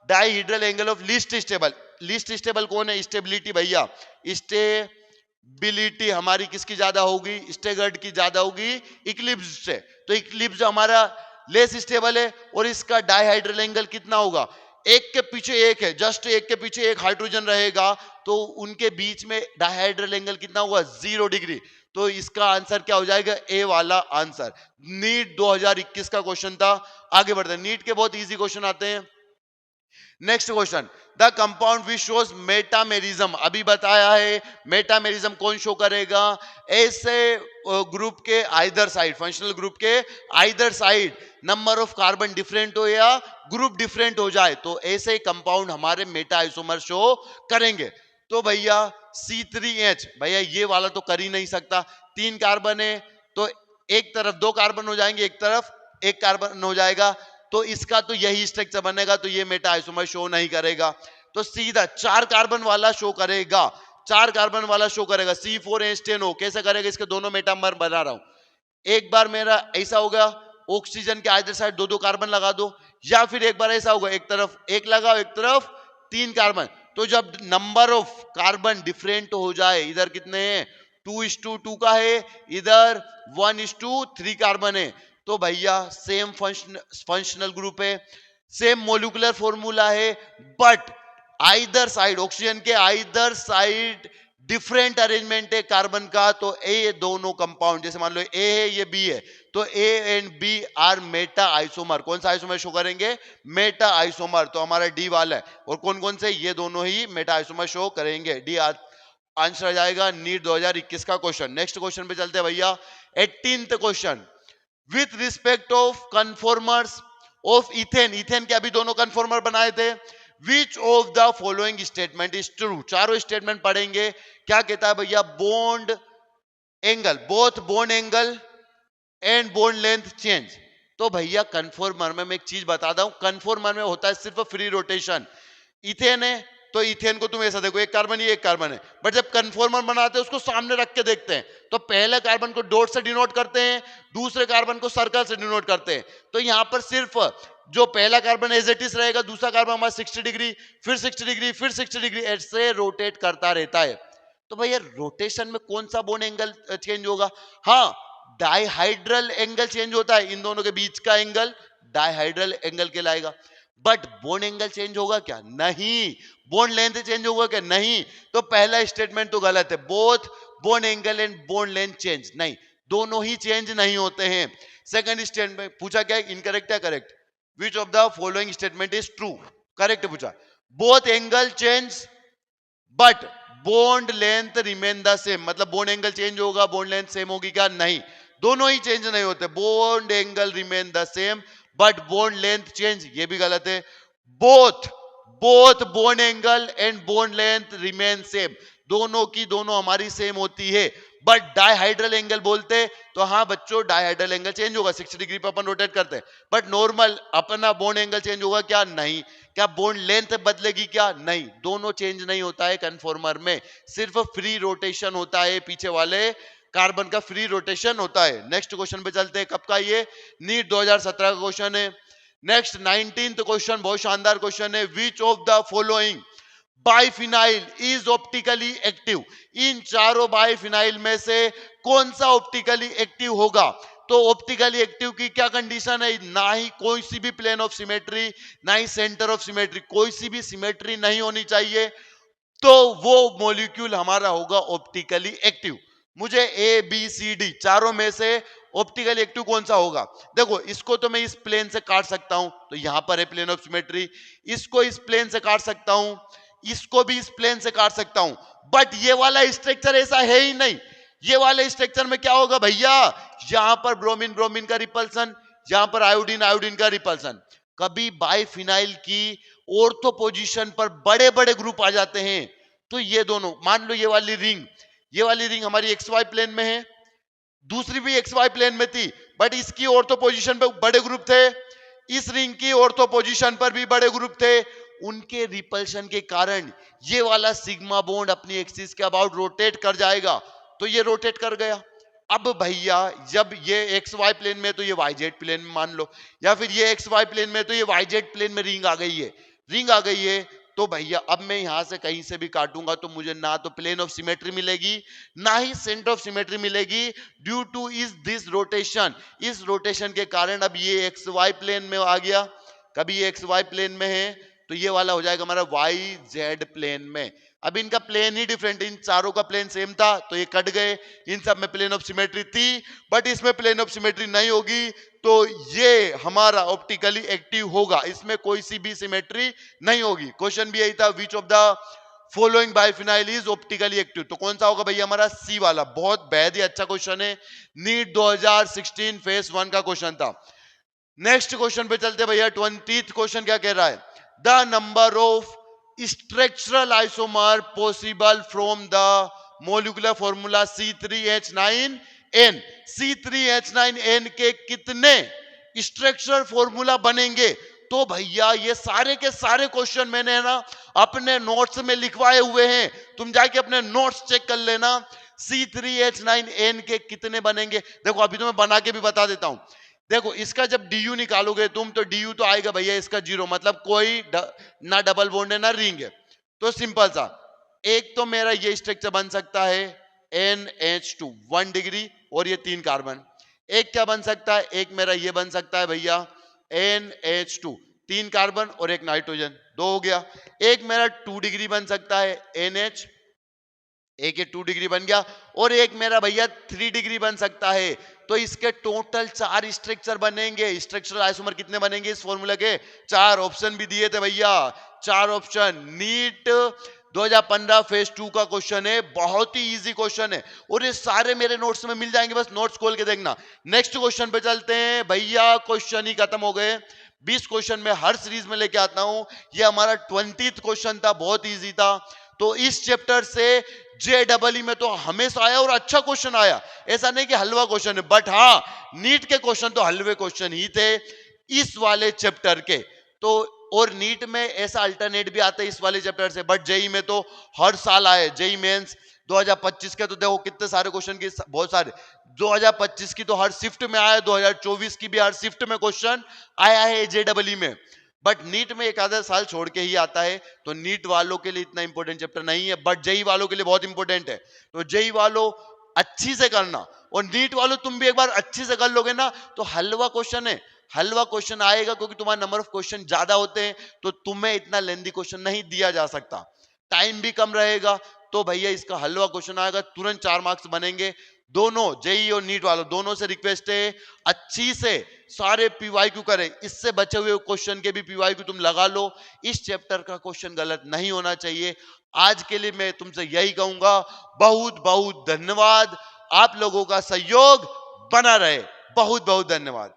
dihedral angle of least stable, least stable कौन है, स्टेबिलिटी भैया, स्टेबिलिटी हमारी किसकी ज्यादा होगी, स्टेगर्ड की ज्यादा होगी इक्लिप्स से। तो इक्लिप्स हमारा लेस स्टेबल है, और इसका डाइहाइड्रल एंगल कितना होगा, एक के पीछे एक है, जस्ट एक के पीछे एक हाइड्रोजन रहेगा, तो उनके बीच में डाइहाइड्रल एंगल कितना हुआ, 0 डिग्री। तो इसका आंसर क्या हो जाएगा, ए वाला आंसर। नीट 2021 का क्वेश्चन था। आगे बढ़ते हैं, नीट के बहुत इजी क्वेश्चन आते हैं। Next question, the compound which shows metamerism, अभी बताया है मेटामेरिज्म कौन शो करेगा, ऐसे ग्रुप के आइदर साइड, फंक्शनल ग्रुप के either side number of carbon different हो या ग्रुप डिफरेंट हो जाए तो ऐसे कंपाउंड हमारे मेटा आइसोमर शो करेंगे। तो भैया C3H, भैया ये वाला तो कर ही नहीं सकता, 3 कार्बन है तो एक तरफ 2 कार्बन हो जाएंगे, एक तरफ 1 कार्बन हो जाएगा, तो इसका तो यही स्ट्रक्चर बनेगा, तो ये मेटा आइसोमर शो नहीं करेगा। तो सीधा 4 कार्बन वाला शो करेगा, 4 कार्बन वाला शो करेगा, C4H10O। कैसे करेगा, इसके दोनों मेटामर बना रहा हूं। एक बार मेरा ऐसा होगा, ऑक्सीजन के आइदर साइड 2-2 कार्बन लगा दो, या फिर एक बार ऐसा होगा, एक तरफ 1 लगाओ, एक तरफ 3 कार्बन। तो जब नंबर ऑफ कार्बन डिफरेंट हो जाए, इधर कितने हैं 2:2 का है, इधर 1:3 कार्बन है, तो भैया सेम फंक्शनल ग्रुप है, सेम मोलिकुलर फॉर्मूला है, बट आइदर साइड, ऑक्सीजन के आइदर साइड डिफरेंट अरेंजमेंट है कार्बन का। तो ए दोनों कंपाउंड, जैसे मान लो ए है ये बी है, तो A and B are meta isomer. कौन सा आइसोमर शो करेंगे, मेटा आइसोमर। तो हमारा डी वाला है, और कौन कौन से, ये दोनों ही मेटा आइसोमर शो करेंगे। डी आंसर आ जाएगा नीट 2021 का क्वेश्चन। नेक्स्ट क्वेश्चन पे चलते हैं भैया, 18th question, with respect of conformers of ethane, ethane के अभी दोनों कन्फॉर्मर बनाए थे, विच of the following statement is true. चारों स्टेटमेंट पढ़ेंगे। क्या कहता है भैया, bond angle, both bone angle and bond length change. तो भैया कन्फॉर्मर में मैं एक चीज बताता हूं, कन्फॉर्मर में होता है सिर्फ फ्री रोटेशन। इथेन है तो इथेन को तुम ऐसा देखो, एक कार्बन ये एक कार्बन है, बट जब कन्फॉर्मर बनाते हैं उसको सामने रख के देखते हैं तो पहले कार्बन को डॉट से डिनोट करते हैं, दूसरे कार्बन को सर्कल से डिनोट करते हैं। तो यहां पर सिर्फ जो पहला कार्बन एज इट इज रहेगा, दूसरा कार्बन हमारा 60 डिग्री, फिर 60 डिग्री, फिर 60 डिग्री, ऐसे रोटेट करता रहता है। तो भैया रोटेशन में कौन सा बोन एंगल चेंज होगा? हाँ, डाइहाइड्रल एंगल चेंज होता है, इन दोनों के बीच का एंगल डाइहाइड्रल एंगल कहलाएगा। बट बोन एंगल चेंज होगा क्या? नहीं। बोन लेंथ चेंज होगा क्या? नहीं। तो पहला स्टेटमेंट तो गलत है, both bone angle and bond length change, नहीं, दोनों ही चेंज नहीं होते हैं। सेकंड स्टेटमेंट पूछा क्या है, इनकरेक्ट या correct? Which of the following statement is true? Correct पूछा। Both angle change but bond length remain the same, मतलब बोन्ड एंगल चेंज होगा, बोन्ड लेंथ सेम होगी क्या? नहीं, दोनों ही चेंज नहीं होते। Bond angle remain the same but bond length change, ये भी गलत है। Both both bond angle and bond length remain same, दोनों की दोनों हमारी सेम होती है। बट डाइहाइड्रल एंगल बोलते तो हाँ बच्चों, डाइहाइड्रल एंगल चेंज होगा, 60 डिग्री पर अपन रोटेट करते हैं। बट नॉर्मल अपना बोन्ड एंगल चेंज होगा क्या? नहीं। क्या बोन्ड लेंथ बदलेगी क्या? नहीं, दोनों चेंज नहीं होता है कन्फॉर्मर में, सिर्फ फ्री रोटेशन होता है, पीछे वाले कार्बन का फ्री रोटेशन होता है। नेक्स्ट क्वेश्चन पे चलते हैं, कब का ये? नीट 2017 का क्वेश्चन है। नेक्स्ट 19th क्वेश्चन बहुत शानदार क्वेश्चन है। Which of the following biphenyl is optically active? इन चारों बाइफिनाइल में से कौन सा ऑप्टिकली एक्टिव होगा? तो ऑप्टिकली एक्टिव की क्या कंडीशन है? ना ही कोई सी भी प्लेन ऑफ सिमेट्री, ना ही सेंटर ऑफ सिमेट्री, कोई सी भी सिमेट्री नहीं होनी चाहिए, तो वो मॉलिक्यूल हमारा होगा ऑप्टिकली एक्टिव। मुझे ए बी सी डी चारों में से ऑप्टिकली एक्टिव कौन सा होगा? देखो, इसको तो मैं इस प्लेन से काट सकता हूं, तो यहां पर है प्लेन ऑफ सिमेट्री। इसको इस प्लेन से काट सकता हूं, इसको भी इस प्लेन से काट सकता हूं, बट ये वाला स्ट्रक्चर ऐसा है ही नहीं। ये वाले स्ट्रक्चर में क्या होगा भैया? यहां पर ब्रोमीन ब्रोमीन का रिपल्सन, यहां पर आयोडीन आयोडीन का रिपल्सन। कभी बाइफिनाइल की ऑर्थो पोजीशन पर बड़े बड़े ग्रुप आ जाते हैं, तो ये दोनों, मान लो ये वाली रिंग हमारी एक्स वाई प्लेन में है, दूसरी भी एक्स वाई प्लेन में थी, बट इसकी ऑर्थो पोजीशन पर बड़े ग्रुप थे, इस रिंग की ऑर्थो पोजीशन पर भी बड़े ग्रुप थे। उनके रिपल्शन के कारण ये वाला सिग्मा बॉन्ड अपनी एक्सिस के अबाउट रोटेट कर जाएगा, तो ये रोटेट कर गया। अब भैया जब ये एक्स वाई प्लेन में तो ये वाई जेड प्लेन में मान लो, या फिर ये एक्स वाई प्लेन में तो ये वाई जेड प्लेन में रिंग आ गई है, तो भैया अब मैं यहां से कहीं से भी काटूंगा तो मुझे ना तो प्लेन ऑफ सिमेट्री मिलेगी, ना ही सेंटर ऑफ सिमेट्री मिलेगी, due two is this rotation. इस रोटेशन के कारण अब ये एक्स वाई प्लेन में आ गया, कभी ये एक्स वाई प्लेन में है तो ये वाला हो जाएगा हमारा वाई जेड प्लेन में। अब इनका प्लेन ही डिफरेंट, इन चारों का प्लेन सेम था तो ये कट गए, इन सब में प्लेन ऑफ सिमेट्री थी, बट इसमें प्लेन ऑफ सिमेट्री नहीं होगी, तो ये हमारा ऑप्टिकली एक्टिव होगा, इसमें कोई सी भी सिमेट्री नहीं होगी। क्वेश्चन भी यही था, विच of the following biphenyl is optically active, तो कौन सा होगा भैया? हमारा सी वाला। बहुत बेहद ही अच्छा क्वेश्चन है, नीट 2016 फेज 1 का क्वेश्चन था। नेक्स्ट क्वेश्चन पे चलते भैया। 20th क्वेश्चन क्या कह रहा है? The number of structural isomer possible from the molecular formula C3H9N। C3H9N के कितने स्ट्रक्चरल फॉर्मूला बनेंगे? तो भैया ये सारे के सारे क्वेश्चन मैंने है ना अपने नोट्स में लिखवाए हुए हैं, तुम जाके अपने नोट्स चेक कर लेना। C3H9N के कितने बनेंगे? देखो अभी तो मैं बना के भी बता देता हूं। देखो इसका जब डी यू निकालोगे तुम, तो डी यू तो आएगा भैया इसका 0, मतलब कोई ना डबल बॉन्ड है ना रिंग है, तो सिंपल सा एक तो मेरा ये स्ट्रक्चर बन सकता है NH2 1 डिग्री और ये 3 कार्बन। एक क्या बन सकता है? एक मेरा ये बन सकता है भैया NH2 3 कार्बन और एक नाइट्रोजन, 2 हो गया। एक मेरा 2 डिग्री बन सकता है NH, एक ये 2 डिग्री बन गया, और एक मेरा भैया 3 डिग्री बन सकता है। तो इसके टोटल 4 स्ट्रक्चर बनेंगे। स्ट्रक्चरल आइसोमर कितने बनेंगे इस फॉर्मूला के? 4 ऑप्शन भी दिए थे भैया, 4 ऑप्शन। नीट 2015 फेज 2 का क्वेश्चन है, बहुत ही इजी क्वेश्चन है, और ये सारे मेरे नोट्स में मिल जाएंगे, बस नोट्स खोल के देखना। नेक्स्ट क्वेश्चन पे चलते हैं भैया, क्वेश्चन ही खत्म हो गए। 20 क्वेश्चन में हर सीरीज में लेके आता हूं, ये हमारा 20th क्वेश्चन था, बहुत इजी था। तो इस चैप्टर से JEE में तो हमेशा आया और अच्छा क्वेश्चन आया, ऐसा नहीं कि हलवा क्वेश्चन है, बट हाँ नीट के क्वेश्चन तो हलवे क्वेश्चन ही थे इस वाले चैप्टर के। तो और नीट में ऐसा अल्टरनेट भी आता है इस वाले चैप्टर से, बट जेई में तो हर साल आए। जेई मेंस 2025 के तो देखो कितने सारे क्वेश्चन की, बहुत सारे। 2025 की तो हर शिफ्ट में आया, 2024 की भी हर शिफ्ट में क्वेश्चन आया है JEE में, बट नीट में एक आधा साल छोड़ के ही आता है। तो नीट वालों के लिए इतना इंपॉर्टेंट चैप्टर नहीं है, बट जेई वालों के लिए बहुत इंपॉर्टेंट है। तो जेई वालों अच्छी से करना, और नीट वालों तुम भी एक बार अच्छी से कर लोगे ना तो हलवा क्वेश्चन है, हलवा क्वेश्चन आएगा, क्योंकि तुम्हारा नंबर ऑफ क्वेश्चन ज्यादा होते हैं तो तुम्हें इतना लेंदी क्वेश्चन नहीं दिया जा सकता, टाइम भी कम रहेगा। तो भैया इसका हलवा क्वेश्चन आएगा, तुरंत 4 मार्क्स बनेंगे। दोनों जेई और नीट वालों दोनों से रिक्वेस्ट है, अच्छी से सारे पीवाईक्यू करें, इससे बचे हुए क्वेश्चन के भी पीवाईक्यू तुम लगा लो। इस चैप्टर का क्वेश्चन गलत नहीं होना चाहिए। आज के लिए मैं तुमसे यही कहूंगा, बहुत बहुत धन्यवाद। आप लोगों का सहयोग बना रहे। बहुत बहुत धन्यवाद।